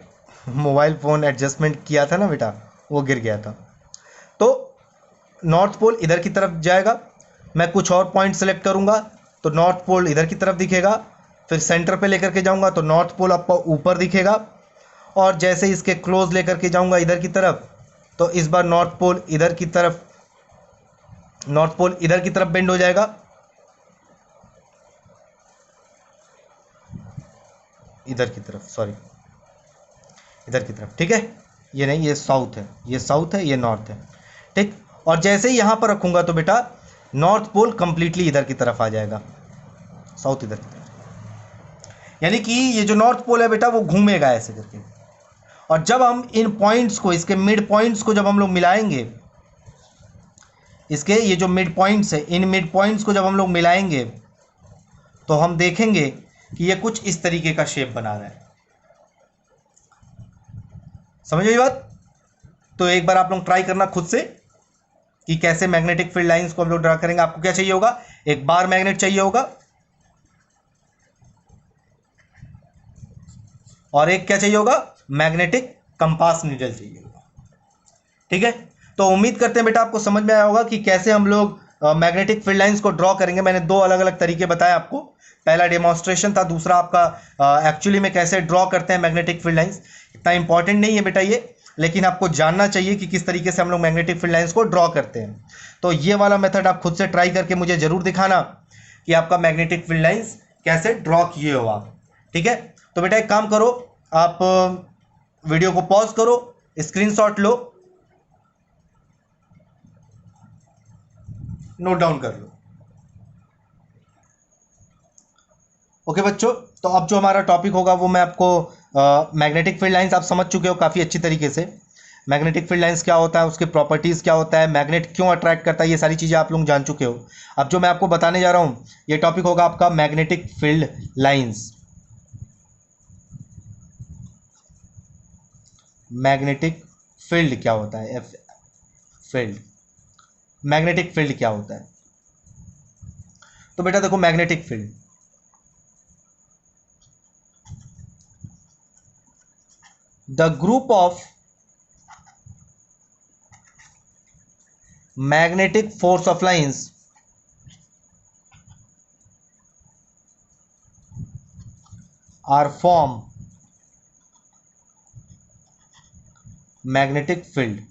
मोबाइल फोन एडजस्टमेंट किया था ना बेटा, वो गिर गया था। तो नॉर्थ पोल इधर की तरफ जाएगा, मैं कुछ और पॉइंट सेलेक्ट करूंगा तो नॉर्थ पोल इधर की तरफ दिखेगा। फिर सेंटर पे लेकर के जाऊंगा तो नॉर्थ पोल आपको ऊपर दिखेगा, और जैसे इसके क्लोज लेकर के जाऊंगा इधर की तरफ, तो इस बार नॉर्थ पोल इधर की तरफ नॉर्थ पोल इधर की तरफ बेंड हो जाएगा, इधर की तरफ, सॉरी इधर की तरफ, ठीक है। ये नहीं, ये साउथ है, ये साउथ है, ये नॉर्थ है, ठीक। और जैसे ही यहां पर रखूंगा तो बेटा नॉर्थ पोल कंप्लीटली इधर की तरफ आ जाएगा, साउथ इधर की तरफ। यानी कि ये जो नॉर्थ पोल है बेटा वो घूमेगा ऐसे करके। और जब हम इन पॉइंट्स को, इसके मिड पॉइंट्स को जब हम लोग मिलाएंगे, इसके ये जो मिड पॉइंट्स है, इन मिड पॉइंट्स को जब हम लोग मिलाएंगे तो हम देखेंगे कि ये कुछ इस तरीके का शेप बना रहा है। समझ गई बात? तो एक बार आप लोग ट्राई करना खुद से कि कैसे मैग्नेटिक फील्ड लाइंस को हम लोग ड्रा करेंगे। आपको क्या चाहिए होगा? एक बार मैग्नेट चाहिए होगा, और एक क्या चाहिए होगा? मैग्नेटिक कंपास नीडल चाहिए होगा, ठीक है। तो उम्मीद करते हैं बेटा आपको समझ में आया होगा कि कैसे हम लोग मैग्नेटिक फील्ड लाइंस को ड्रॉ करेंगे। मैंने दो अलग अलग तरीके बताए आपको, पहला डेमोन्स्ट्रेशन था, दूसरा आपका एक्चुअली में कैसे ड्रॉ करते हैं मैग्नेटिक फील्ड लाइंस। इतना इंपॉर्टेंट नहीं है बेटा ये, लेकिन आपको जानना चाहिए कि किस तरीके से हम लोग मैग्नेटिक फील्ड लाइंस को ड्रॉ करते हैं। तो ये वाला मेथड आप खुद से ट्राई करके मुझे जरूर दिखाना कि आपका मैग्नेटिक फील्ड लाइंस कैसे ड्रॉ किए हो आप, ठीक है। तो बेटा एक काम करो, आप वीडियो को पॉज करो, स्क्रीनशॉट लो, नोट डाउन कर लो। ओके बच्चों, तो अब जो हमारा टॉपिक होगा वो मैं आपको मैग्नेटिक फील्ड लाइंस आप समझ चुके हो काफ़ी अच्छी तरीके से। मैग्नेटिक फील्ड लाइंस क्या होता है, उसके प्रॉपर्टीज़ क्या होता है, मैग्नेट क्यों अट्रैक्ट करता है, ये सारी चीज़ें आप लोग जान चुके हो। अब जो मैं आपको बताने जा रहा हूँ ये टॉपिक होगा आपका magnetic field lines. Magnetic field क्या होता है? फील्ड, मैग्नेटिक फील्ड क्या होता है? तो बेटा देखो, magnetic field the group of magnetic force of lines are form magnetic field।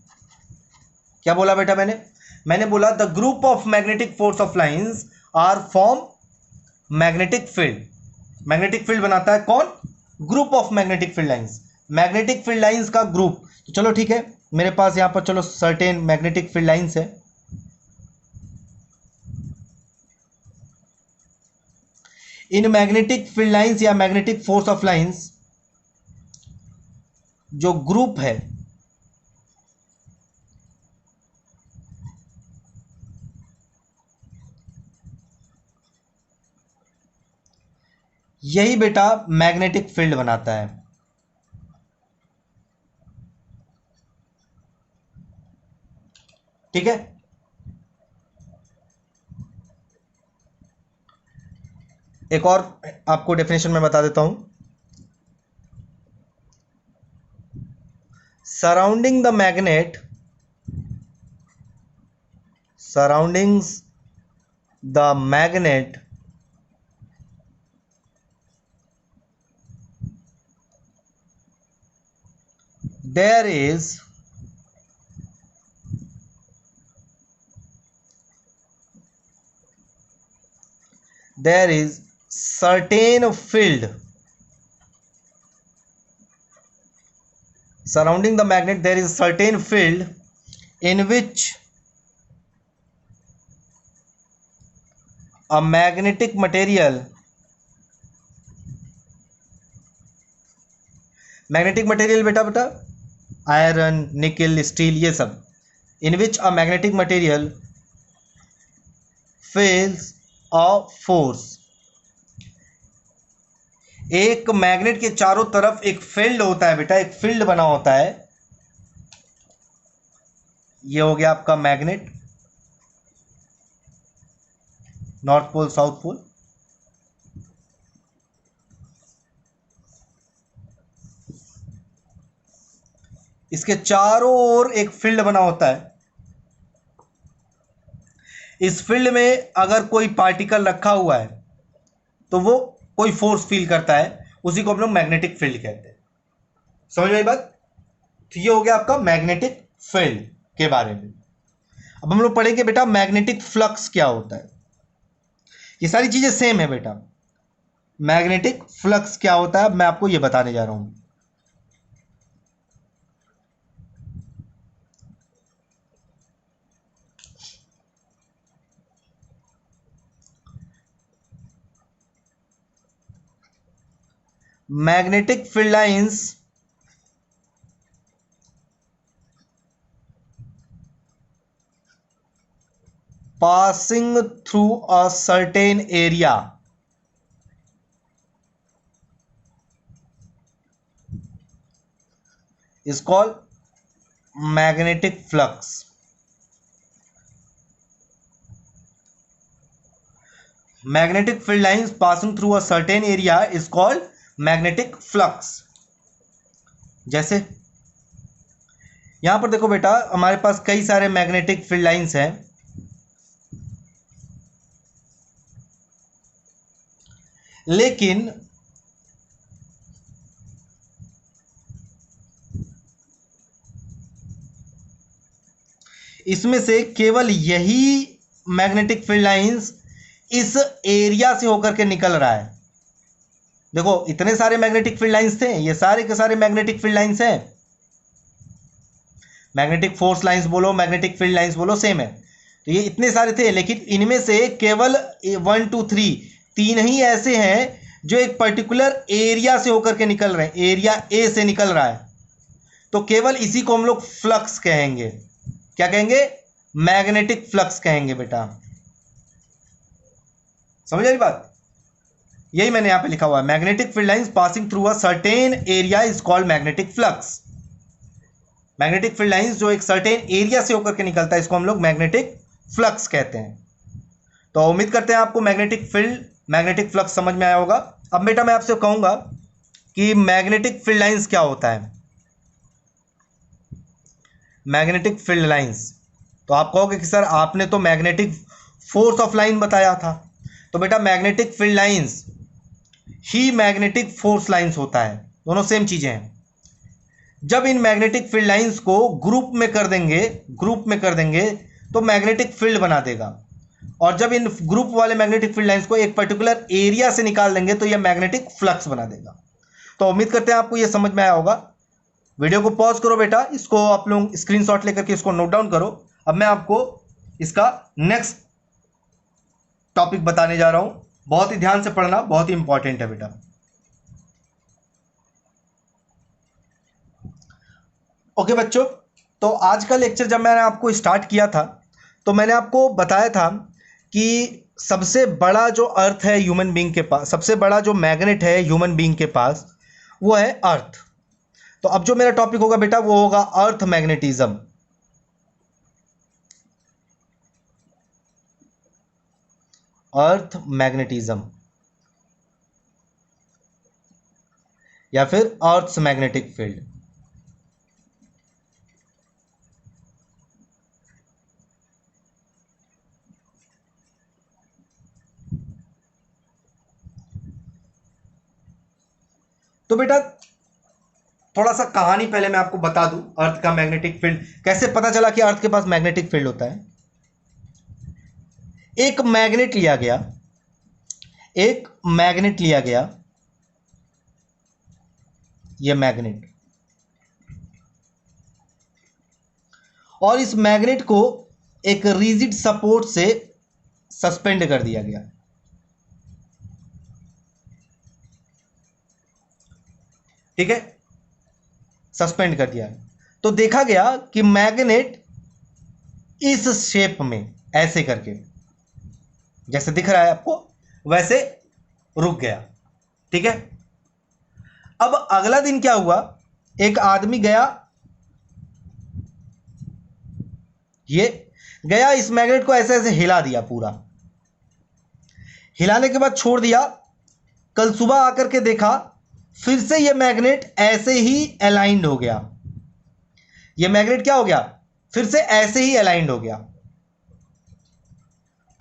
क्या बोला बेटा मैंने बोला the group of magnetic force of lines are form magnetic field. Magnetic field बनाता है कौन? Group of magnetic field lines, magnetic field lines का ग्रुप। तो चलो ठीक है, मेरे पास यहां पर चलो सर्टेन मैग्नेटिक फील्ड लाइंस है। इन मैग्नेटिक फील्ड लाइंस या मैग्नेटिक फोर्स ऑफ लाइंस जो ग्रुप है, यही बेटा मैग्नेटिक फील्ड बनाता है। ठीक है, एक और आपको डेफिनेशन में बता देता हूं। Surrounding the magnet, surroundings the magnet there is certain field surrounding the magnet. There is certain field in which a magnetic material, बेटा आयरन, निकल, स्टील, ये सब, in which a magnetic material feels a force. एक मैग्नेट के चारों तरफ एक फील्ड होता है बेटा, एक फील्ड बना होता है। ये हो गया आपका magnet, north pole, south pole. इसके चारों ओर एक फील्ड बना होता है। इस फील्ड में अगर कोई पार्टिकल रखा हुआ है तो वो कोई फोर्स फील करता है, उसी को हम लोग मैग्नेटिक फील्ड कहते हैं। समझ में आई बात? तो ये हो गया आपका मैग्नेटिक फील्ड के बारे में। अब हम लोग पढ़ेंगे बेटा मैग्नेटिक फ्लक्स क्या होता है। ये सारी चीजें सेम है बेटा। मैग्नेटिक फ्लक्स क्या होता है मैं आपको ये बताने जा रहा हूं। Magnetic field lines passing through a certain area is called magnetic flux. Magnetic field lines passing through a certain area is called magnetic flux. जैसे यहां पर देखो बेटा हमारे पास कई सारे मैग्नेटिक फील्ड लाइंस हैं, लेकिन इसमें से केवल यही मैग्नेटिक फील्ड लाइंस इस एरिया से होकर के निकल रहा है। देखो इतने सारे मैग्नेटिक फील्ड लाइंस थे, ये सारे के सारे मैग्नेटिक फील्ड लाइंस हैं। मैग्नेटिक फोर्स लाइंस बोलो, मैग्नेटिक फील्ड लाइंस बोलो, सेम है। तो ये इतने सारे थे, लेकिन इनमें से केवल 1 2 3 तीन ही ऐसे हैं जो एक पर्टिकुलर एरिया से होकर के निकल रहे हैं, एरिया ए से निकल रहा है। तो केवल इसी को हम लोग फ्लक्स कहेंगे। क्या कहेंगे? मैग्नेटिक फ्लक्स कहेंगे बेटा। समझ आई बात? यही मैंने यहां पे लिखा हुआ है, magnetic field lines passing through a certain area is called magnetic flux. Magnetic field lines जो एक सर्टेन एरिया से होकर के निकलता है, इसको हम लोग मैग्नेटिक फ्लक्स कहते हैं। तो उम्मीद करते हैं आपको मैग्नेटिक फील्ड, मैग्नेटिक फ्लक्स समझ में आया होगा। अब बेटा मैं आपसे कहूंगा कि मैग्नेटिक फील्ड लाइंस क्या होता है। मैग्नेटिक फील्ड लाइंस, तो आप कहोगे कि सर आपने तो मैग्नेटिक फोर्स ऑफ लाइन बताया था। तो बेटा मैग्नेटिक फील्ड लाइंस ही मैग्नेटिक फोर्स लाइंस होता है, दोनों सेम चीजें हैं। जब इन मैग्नेटिक फील्ड लाइंस को ग्रुप में कर देंगे तो मैग्नेटिक फील्ड बना देगा, और जब इन ग्रुप वाले मैग्नेटिक फील्ड लाइंस को एक पर्टिकुलर एरिया से निकाल देंगे तो यह मैग्नेटिक फ्लक्स बना देगा। तो उम्मीद करते हैं आपको यह समझ में आया होगा। वीडियो को पॉज करो बेटा, इसको आप लोग स्क्रीनशॉट लेकर के इसको नोट डाउन करो। अब मैं आपको इसका नेक्स्ट टॉपिक बताने जा रहा हूं, बहुत ही ध्यान से पढ़ना, बहुत ही इंपॉर्टेंट है बेटा। ओके बच्चों, तो आज का लेक्चर जब मैंने आपको स्टार्ट किया था तो मैंने आपको बताया था कि सबसे बड़ा जो अर्थ है ह्यूमन बीइंग के पास, सबसे बड़ा जो मैग्नेट है ह्यूमन बीइंग के पास, वो है अर्थ। तो अब जो मेरा टॉपिक होगा बेटा वो होगा अर्थ मैग्नेटिज्म। अर्थ मैग्नेटिज्म या फिर अर्थ्स मैग्नेटिक फील्ड। तो बेटा थोड़ा सा कहानी पहले मैं आपको बता दूं, अर्थ का मैग्नेटिक फील्ड कैसे पता चला कि अर्थ के पास मैग्नेटिक फील्ड होता है। एक मैग्नेट लिया गया, यह मैग्नेट, और इस मैग्नेट को एक रिजिड सपोर्ट से सस्पेंड कर दिया गया। ठीक है, सस्पेंड कर दिया। तो देखा गया कि मैग्नेट इस शेप में ऐसे करके, जैसे दिख रहा है आपको वैसे रुक गया। ठीक है, अब अगला दिन क्या हुआ, एक आदमी गया इस मैग्नेट को ऐसे ऐसे हिला दिया, पूरा हिलाने के बाद छोड़ दिया। कल सुबह आकर के देखा फिर से ये मैग्नेट ऐसे ही अलाइंड हो गया। ये मैग्नेट क्या हो गया, फिर से ऐसे ही अलाइंड हो गया।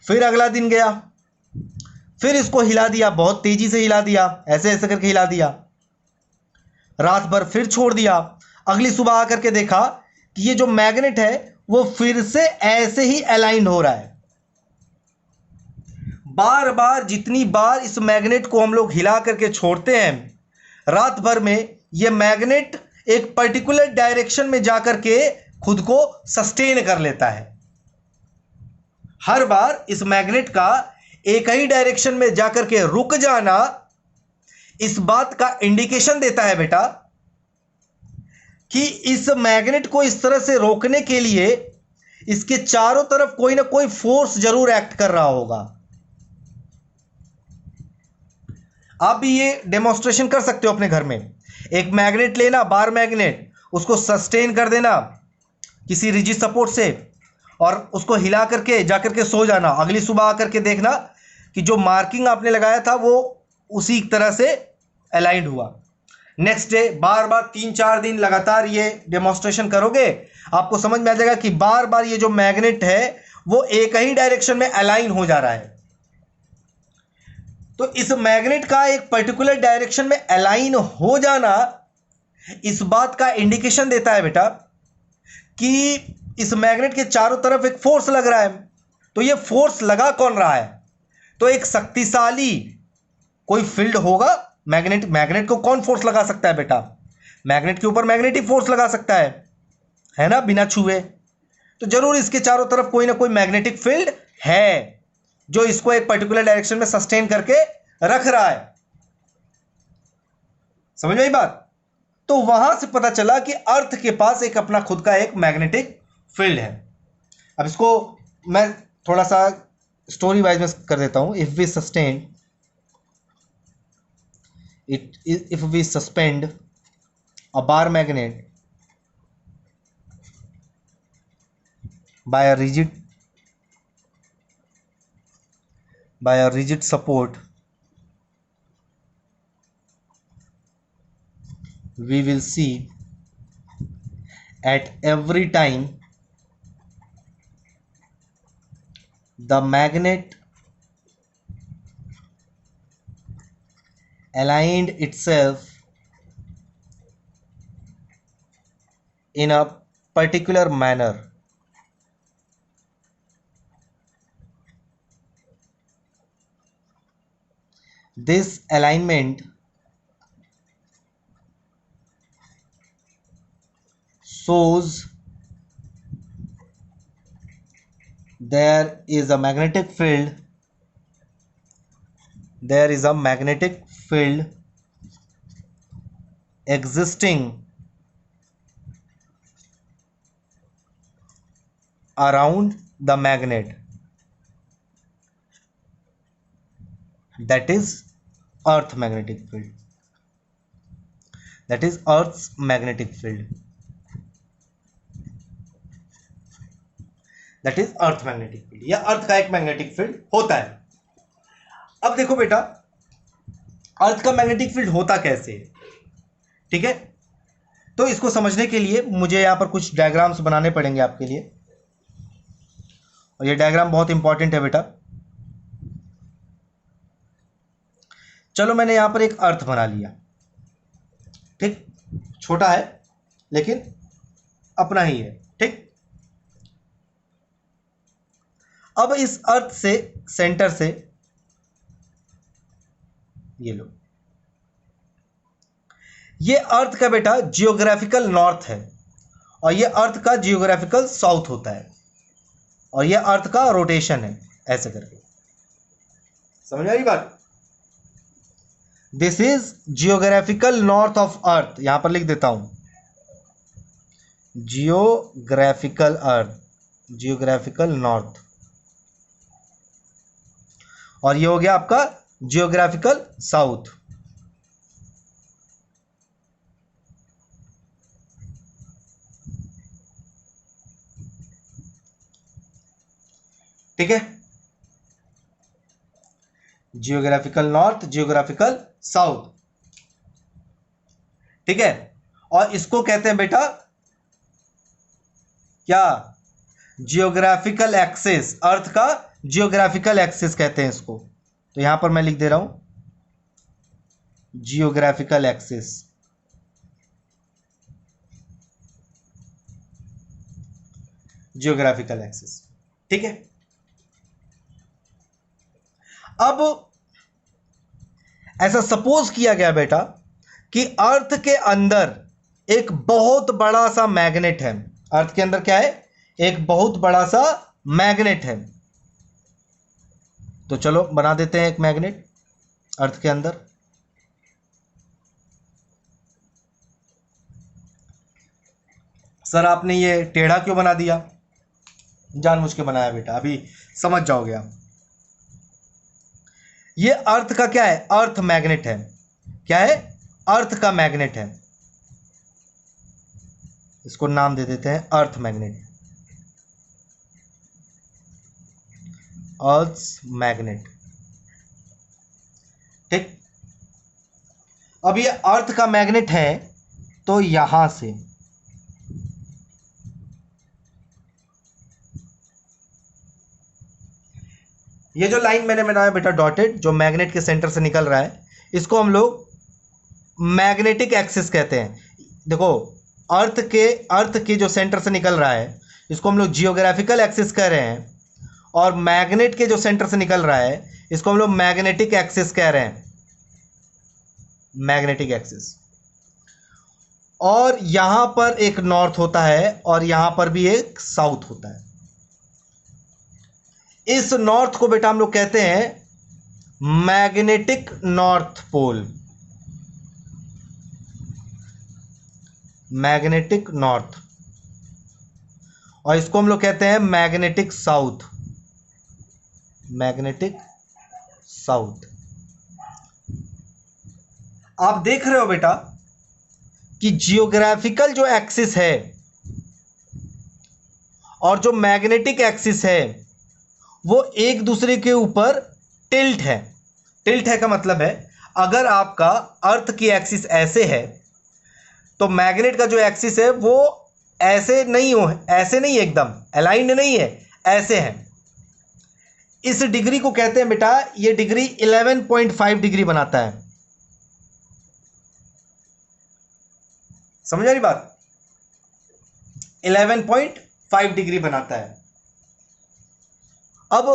फिर अगला दिन गया, फिर इसको हिला दिया, बहुत तेजी से हिला दिया, ऐसे ऐसे करके हिला दिया। रात भर फिर छोड़ दिया। अगली सुबह आकर के देखा कि ये जो मैग्नेट है वो फिर से ऐसे ही अलाइन हो रहा है। बार बार जितनी बार इस मैग्नेट को हम लोग हिला करके छोड़ते हैं, रात भर में ये मैग्नेट एक पर्टिकुलर डायरेक्शन में जाकर के खुद को सस्टेन कर लेता है। हर बार इस मैग्नेट का एक ही डायरेक्शन में जाकर के रुक जाना इस बात का इंडिकेशन देता है बेटा कि इस मैग्नेट को इस तरह से रोकने के लिए इसके चारों तरफ कोई ना कोई फोर्स जरूर एक्ट कर रहा होगा। आप भी ये डेमोन्स्ट्रेशन कर सकते हो अपने घर में। एक मैग्नेट लेना, बार मैग्नेट, उसको सस्टेन कर देना किसी रिजिड सपोर्ट से और उसको हिला करके जाकर के सो जाना। अगली सुबह आकर के देखना कि जो मार्किंग आपने लगाया था वो उसी तरह से अलाइंड हुआ। नेक्स्ट डे बार बार 3-4 दिन लगातार ये डेमोन्स्ट्रेशन करोगे, आपको समझ में आ जाएगा कि बार बार ये जो मैग्नेट है वो एक ही डायरेक्शन में अलाइन हो जा रहा है। तो इस मैग्नेट का एक पर्टिकुलर डायरेक्शन में अलाइन हो जाना इस बात का इंडिकेशन देता है बेटा कि इस मैग्नेट के चारों तरफ एक फोर्स लग रहा है। तो ये फोर्स लगा कौन रहा है? तो एक शक्तिशाली कोई फील्ड होगा। मैग्नेट को कौन फोर्स लगा सकता है बेटा? मैग्नेट के ऊपर मैग्नेटिक फोर्स लगा सकता है ना, बिना छुए। तो जरूर इसके चारों तरफ कोई ना कोई मैग्नेटिक फील्ड है जो इसको एक पर्टिकुलर डायरेक्शन में सस्टेन करके रख रहा है। समझ में आई बात? तो वहां से पता चला कि अर्थ के पास एक अपना खुद का एक मैग्नेटिक फील्ड है। अब इसको मैं थोड़ा सा स्टोरी वाइज में कर देता हूं। If we sustain it, if we suspend a bar magnet by a rigid support, we will see at every time the magnet aligned itself in a particular manner. This alignment shows there is a magnetic field existing around the magnet, that is earth magnetic field, that is earth's magnetic field, that is earth magnetic field। या अर्थ का एक मैग्नेटिक फील्ड होता है। अब देखो बेटा, अर्थ का मैग्नेटिक फील्ड होता कैसे है, ठीक है? तो इसको समझने के लिए मुझे यहां पर कुछ डायग्राम्स बनाने पड़ेंगे आपके लिए, और ये डायग्राम बहुत इंपॉर्टेंट है बेटा। चलो मैंने यहां पर एक अर्थ बना लिया, ठीक? छोटा है लेकिन अपना ही है, ठीक? अब इस अर्थ से सेंटर से ये लो, ये अर्थ का बेटा जियोग्राफिकल नॉर्थ है और ये अर्थ का जियोग्राफिकल साउथ होता है, और ये अर्थ का रोटेशन है, ऐसे करके। समझ आई बात? This is geographical north of earth, यहां पर लिख देता हूं जियोग्राफिकल अर्थ, जियोग्राफिकल नॉर्थ, और ये हो गया आपका जियोग्राफिकल साउथ। ठीक है? जियोग्राफिकल नॉर्थ, जियोग्राफिकल साउथ, ठीक है? और इसको कहते हैं बेटा क्या? जियोग्राफिकल एक्सिस, अर्थ का जियोग्राफिकल एक्सिस कहते हैं इसको। तो यहां पर मैं लिख दे रहा हूं जियोग्राफिकल एक्सिस। Geographical axis. ठीक है, अब ऐसा सपोज किया गया बेटा कि अर्थ के अंदर एक बहुत बड़ा सा मैग्नेट है। अर्थ के अंदर क्या है? एक बहुत बड़ा सा मैग्नेट है। तो चलो बना देते हैं एक मैग्नेट अर्थ के अंदर। सर आपने ये टेढ़ा क्यों बना दिया? जानबूझ के बनाया बेटा, अभी समझ जाओगे आप। ये अर्थ का क्या है? अर्थ मैग्नेट है। क्या है? अर्थ का मैग्नेट है। इसको नाम दे देते हैं अर्थ मैग्नेट, अर्थ मैग्नेट। ठीक, अब ये अर्थ का मैग्नेट है, तो यहां से ये जो लाइन मैंने बनाया बेटा डॉटेड, जो मैग्नेट के सेंटर से निकल रहा है, इसको हम लोग मैग्नेटिक एक्सिस कहते हैं। देखो, अर्थ के जो सेंटर से निकल रहा है, इसको हम लोग जियोग्राफिकल एक्सिस कह रहे हैं, और मैग्नेट के जो सेंटर से निकल रहा है, इसको हम लोग मैग्नेटिक एक्सिस कह रहे हैं, मैग्नेटिक एक्सिस। और यहां पर एक नॉर्थ होता है और यहां पर भी एक साउथ होता है। इस नॉर्थ को बेटा हम लोग कहते हैं magnetic north pole, magnetic north, और इसको हम लोग कहते हैं मैग्नेटिक साउथ, मैग्नेटिक साउथ। आप देख रहे हो बेटा कि जियोग्राफिकल जो एक्सिस है और जो मैग्नेटिक एक्सिस है वो एक दूसरे के ऊपर टिल्ट है। टिल्ट है का मतलब है, अगर आपका अर्थ की एक्सिस ऐसे है तो मैग्नेट का जो एक्सिस है वो ऐसे नहीं हो, ऐसे नहीं, एकदम अलाइंड नहीं है, ऐसे है। इस डिग्री को कहते हैं बेटा, ये डिग्री 11.5 डिग्री बनाता है। समझ आ रही बात? 11.5 डिग्री बनाता है। अब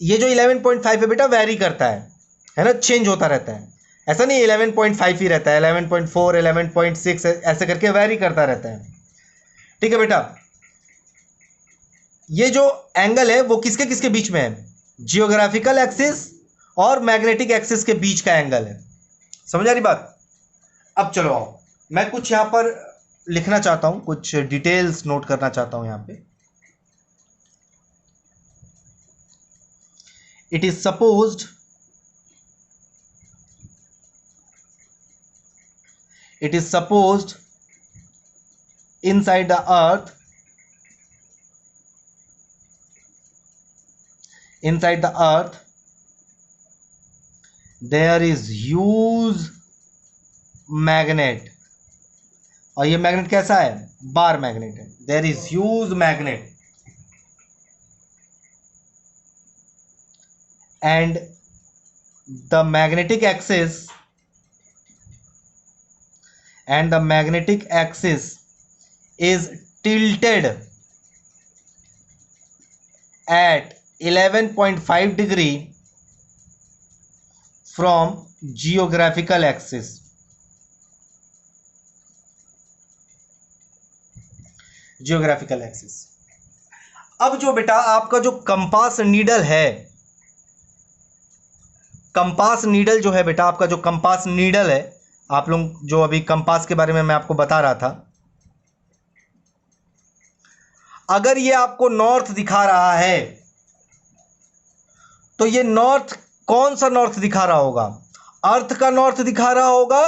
ये जो 11.5 है बेटा वेरी करता है ना, चेंज होता रहता है। ऐसा नहीं 11.5 ही रहता है, 11.4, 11.6 ऐसे करके वेरी करता रहता है। ठीक है बेटा, ये जो एंगल है वो किसके किसके बीच में है? जियोग्राफिकल एक्सिस और मैग्नेटिक एक्सिस के बीच का एंगल है। समझ आ रही बात? अब चलो आओ, मैं कुछ यहां पर लिखना चाहता हूं, कुछ डिटेल्स नोट करना चाहता हूं यहां पे। It is supposed inside the earth, there is huge magnet। और ये मैग्नेट कैसा है? बार मैग्नेट है। There is huge magnet and the magnetic axis is tilted at 11.5 degree from geographical axis। Geographical axis. अब जो बेटा आपका जो कंपास नीडल है, कंपास नीडल जो है बेटा, आपका जो कंपास नीडल है, आप लोग जो अभी कंपास के बारे में मैं आपको बता रहा था, अगर ये आपको नॉर्थ दिखा रहा है तो ये नॉर्थ कौन सा नॉर्थ दिखा रहा होगा? अर्थ का नॉर्थ दिखा रहा होगा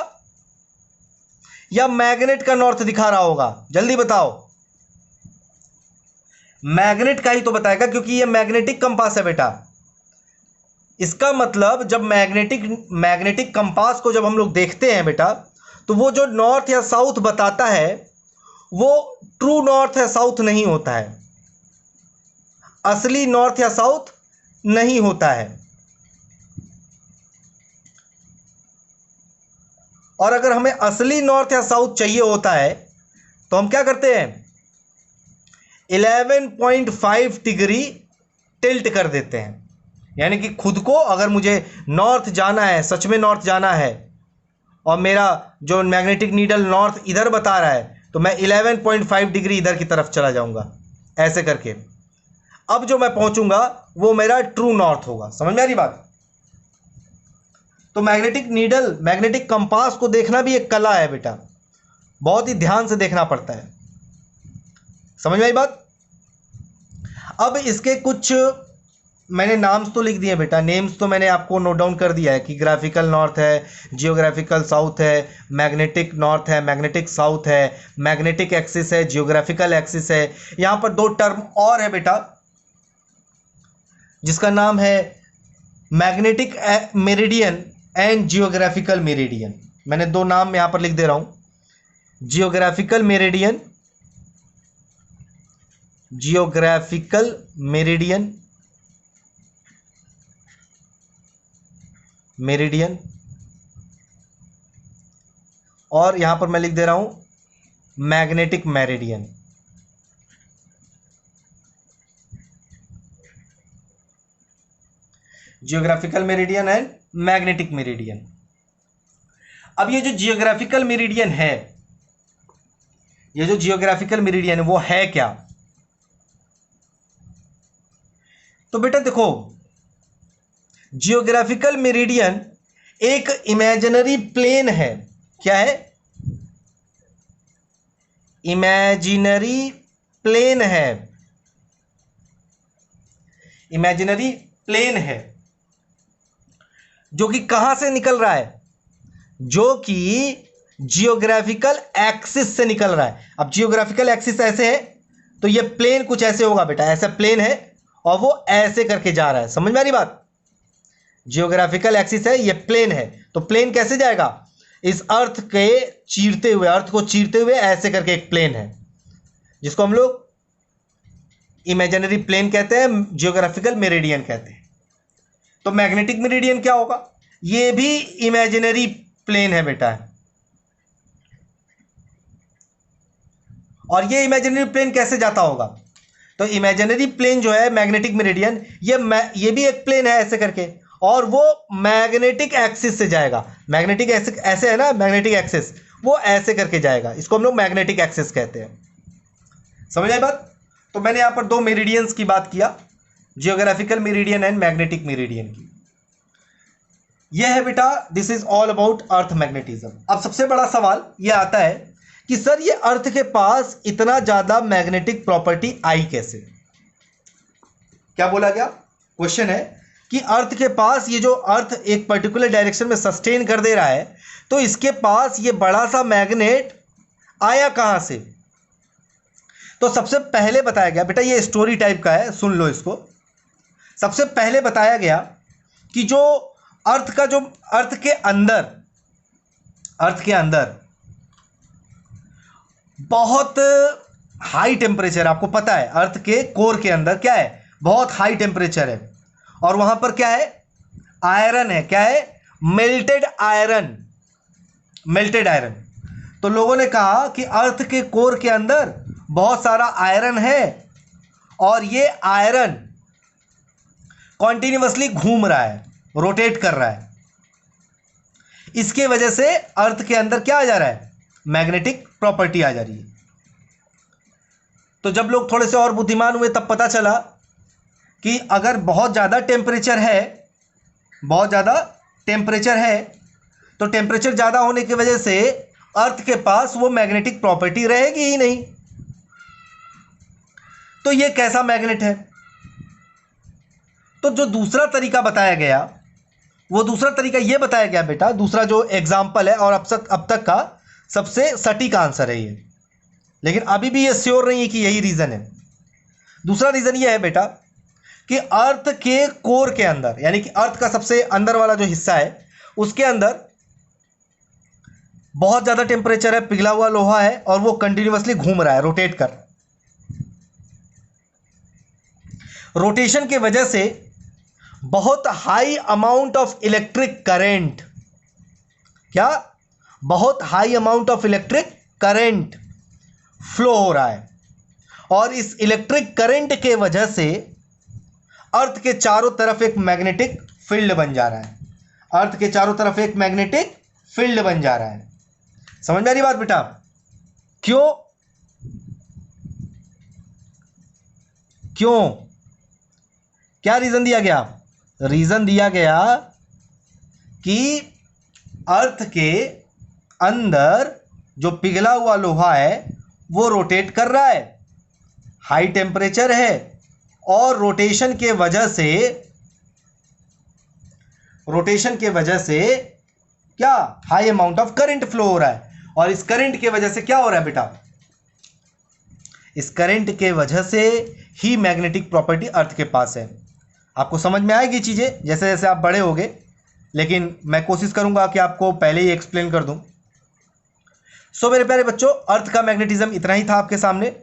या मैग्नेट का नॉर्थ दिखा रहा होगा? जल्दी बताओ। मैग्नेट का ही तो बताएगा, क्योंकि ये मैग्नेटिक कंपास है बेटा। इसका मतलब जब मैग्नेटिक कंपास को जब हम लोग देखते हैं बेटा, तो वो जो नॉर्थ या साउथ बताता है वो ट्रू नॉर्थ या साउथ नहीं होता है, असली नॉर्थ या साउथ नहीं होता है। और अगर हमें असली नॉर्थ या साउथ चाहिए होता है तो हम क्या करते हैं? 11.5 डिग्री टिल्ट कर देते हैं। यानी कि खुद को, अगर मुझे नॉर्थ जाना है, सच में नॉर्थ जाना है, और मेरा जो मैग्नेटिक नीडल नॉर्थ इधर बता रहा है, तो मैं 11.5 डिग्री इधर की तरफ चला जाऊंगा ऐसे करके। अब जो मैं पहुंचूंगा वो मेरा ट्रू नॉर्थ होगा। समझ में आ रही बात? तो मैग्नेटिक नीडल, मैग्नेटिक कंपास को देखना भी एक कला है बेटा, बहुत ही ध्यान से देखना पड़ता है। समझ में आई बात? अब इसके कुछ मैंने नाम्स तो लिख दिए बेटा, नेम्स तो मैंने आपको नोट डाउन कर दिया है कि ग्राफिकल नॉर्थ है, जियोग्राफिकल साउथ है, मैग्नेटिक नॉर्थ है, मैग्नेटिक साउथ है, मैग्नेटिक एक्सिस है, जियोग्राफिकल एक्सिस है। यहां पर दो टर्म और है बेटा, जिसका नाम है magnetic meridian and geographical meridian. मैंने दो नाम यहां पर लिख दे रहा हूं, geographical meridian, geographical meridian, meridian, और यहां पर मैं लिख दे रहा हूं magnetic meridian. Geographical meridian and magnetic meridian. अब ये जो जियोग्राफिकल मेरिडियन है, ये जो जियोग्राफिकल मेरिडियन है वो है क्या? तो बेटा देखो, जियोग्राफिकल मेरिडियन एक इमेजिनरी प्लेन है। क्या है? इमेजिनरी प्लेन है, इमेजिनरी प्लेन है, जो कि कहां से निकल रहा है? जो कि जियोग्राफिकल एक्सिस से निकल रहा है। अब जियोग्राफिकल एक्सिस ऐसे है तो ये प्लेन कुछ ऐसे होगा बेटा, ऐसा प्लेन है और वो ऐसे करके जा रहा है। समझ में आ रही बात? जियोग्राफिकल एक्सिस है, ये प्लेन है, तो प्लेन कैसे जाएगा? इस अर्थ के चीरते हुए, अर्थ को चीरते हुए ऐसे करके एक प्लेन है, जिसको हम लोग इमेजिनरी प्लेन कहते हैं, जियोग्राफिकल मेरिडियन कहते हैं। तो मैग्नेटिक मेरिडियन क्या होगा? ये भी इमेजिनरी प्लेन है बेटा, और ये इमेजिनरी प्लेन कैसे जाता होगा? तो इमेजिनरी प्लेन जो है मैग्नेटिक मेरिडियन, ये भी एक प्लेन है ऐसे करके, और वो मैग्नेटिक एक्सिस से जाएगा। मैग्नेटिक एक्सिस ऐसे है ना, मैग्नेटिक एक्सिस वो ऐसे करके जाएगा, इसको हम लोग मैग्नेटिक एक्सिस कहते हैं। समझ आई बात? तो मैंने यहां पर दो मेरिडियंस की बात किया, geographical meridian and magnetic meridian की। यह है बेटा, this is all about earth magnetism. अब सबसे बड़ा सवाल यह आता है कि सर ये अर्थ के पास इतना ज्यादा मैग्नेटिक प्रॉपर्टी आई कैसे? क्या बोला गया? क्वेश्चन है कि अर्थ के पास, ये जो अर्थ एक पर्टिकुलर डायरेक्शन में सस्टेन कर दे रहा है, तो इसके पास ये बड़ा सा मैग्नेट आया कहां से? तो सबसे पहले बताया गया बेटा, ये स्टोरी टाइप का है, सुन लो इसको। सबसे पहले बताया गया कि जो अर्थ के अंदर बहुत हाई टेम्परेचर, आपको पता है अर्थ के कोर के अंदर क्या है? बहुत हाई टेम्परेचर है, और वहां पर क्या है? आयरन है। क्या है? Melted iron, melted iron. तो लोगों ने कहा कि अर्थ के कोर के अंदर बहुत सारा आयरन है, और ये आयरन कॉन्टिन्यूअसली घूम रहा है, रोटेट कर रहा है। इसके वजह से अर्थ के अंदर क्या आ जा रहा है? मैग्नेटिक प्रॉपर्टी आ जा रही है। तो जब लोग थोड़े से और बुद्धिमान हुए, तब पता चला कि अगर बहुत ज़्यादा टेम्परेचर है, बहुत ज़्यादा टेम्परेचर है, तो टेम्परेचर ज़्यादा होने की वजह से अर्थ के पास वो मैग्नेटिक प्रॉपर्टी रहेगी ही नहीं। तो ये कैसा मैग्नेट है? तो जो दूसरा तरीका बताया गया, वो दूसरा तरीका ये बताया गया बेटा, दूसरा जो एग्जाम्पल है, और अब तक का सबसे सटीक आंसर है ये, लेकिन अभी भी ये श्योर नहीं है कि यही रीज़न है। दूसरा रीज़न ये है बेटा कि अर्थ के कोर के अंदर, यानी कि अर्थ का सबसे अंदर वाला जो हिस्सा है, उसके अंदर बहुत ज़्यादा टेम्परेचर है, पिघला हुआ लोहा है, और वो कंटिन्यूअसली घूम रहा है, रोटेट कर रहा है। रोटेशन की वजह से बहुत high amount of electric current, क्या? बहुत high amount of electric current flow हो रहा है, और इस इलेक्ट्रिक करंट के वजह से अर्थ के चारों तरफ एक मैग्नेटिक फील्ड बन जा रहा है। अर्थ के चारों तरफ एक मैग्नेटिक फील्ड बन जा रहा है। समझ में आ रही बात बेटा? क्यों? क्यों? क्या रीजन दिया गया? रीजन दिया गया कि अर्थ के अंदर जो पिघला हुआ लोहा है वो रोटेट कर रहा है, हाई टेम्परेचर है, और रोटेशन के वजह से क्या high amount of current flow हो रहा है। और इस करंट के वजह से क्या हो रहा है बेटा? इस करंट के वजह से ही मैग्नेटिक प्रॉपर्टी अर्थ के पास है। आपको समझ में आएगी चीजें जैसे जैसे आप बड़े होगे, लेकिन मैं कोशिश करूंगा कि आपको पहले ही एक्सप्लेन कर दूं। सो मेरे प्यारे बच्चों, अर्थ का मैग्नेटिज्म इतना ही था आपके सामने।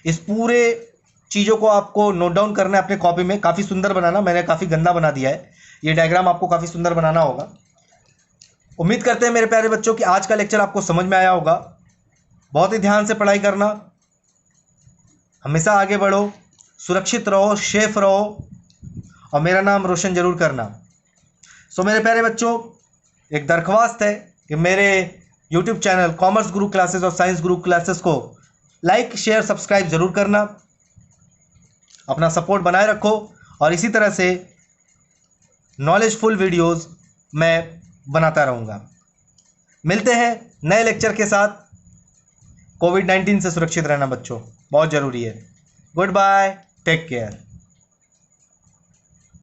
इस पूरे चीज़ों को आपको नोट डाउन करना है अपने कॉपी में। काफ़ी सुंदर बनाना, मैंने काफ़ी गंदा बना दिया है। ये डायग्राम आपको काफ़ी सुंदर बनाना होगा। उम्मीद करते हैं मेरे प्यारे बच्चों कि आज का लेक्चर आपको समझ में आया होगा। बहुत ही ध्यान से पढ़ाई करना, हमेशा आगे बढ़ो, सुरक्षित रहो, सेफ रहो, और मेरा नाम रोशन जरूर करना। सो मेरे प्यारे बच्चों, एक दरख्वास्त है कि मेरे यूट्यूब चैनल कॉमर्स गुरु क्लासेस और साइंस गुरु क्लासेस को लाइक, शेयर, सब्सक्राइब जरूर करना। अपना सपोर्ट बनाए रखो, और इसी तरह से नॉलेजफुल वीडियोस मैं बनाता रहूँगा। मिलते हैं नए लेक्चर के साथ। कोविड-19 से सुरक्षित रहना बच्चों बहुत ज़रूरी है। Good bye, take care.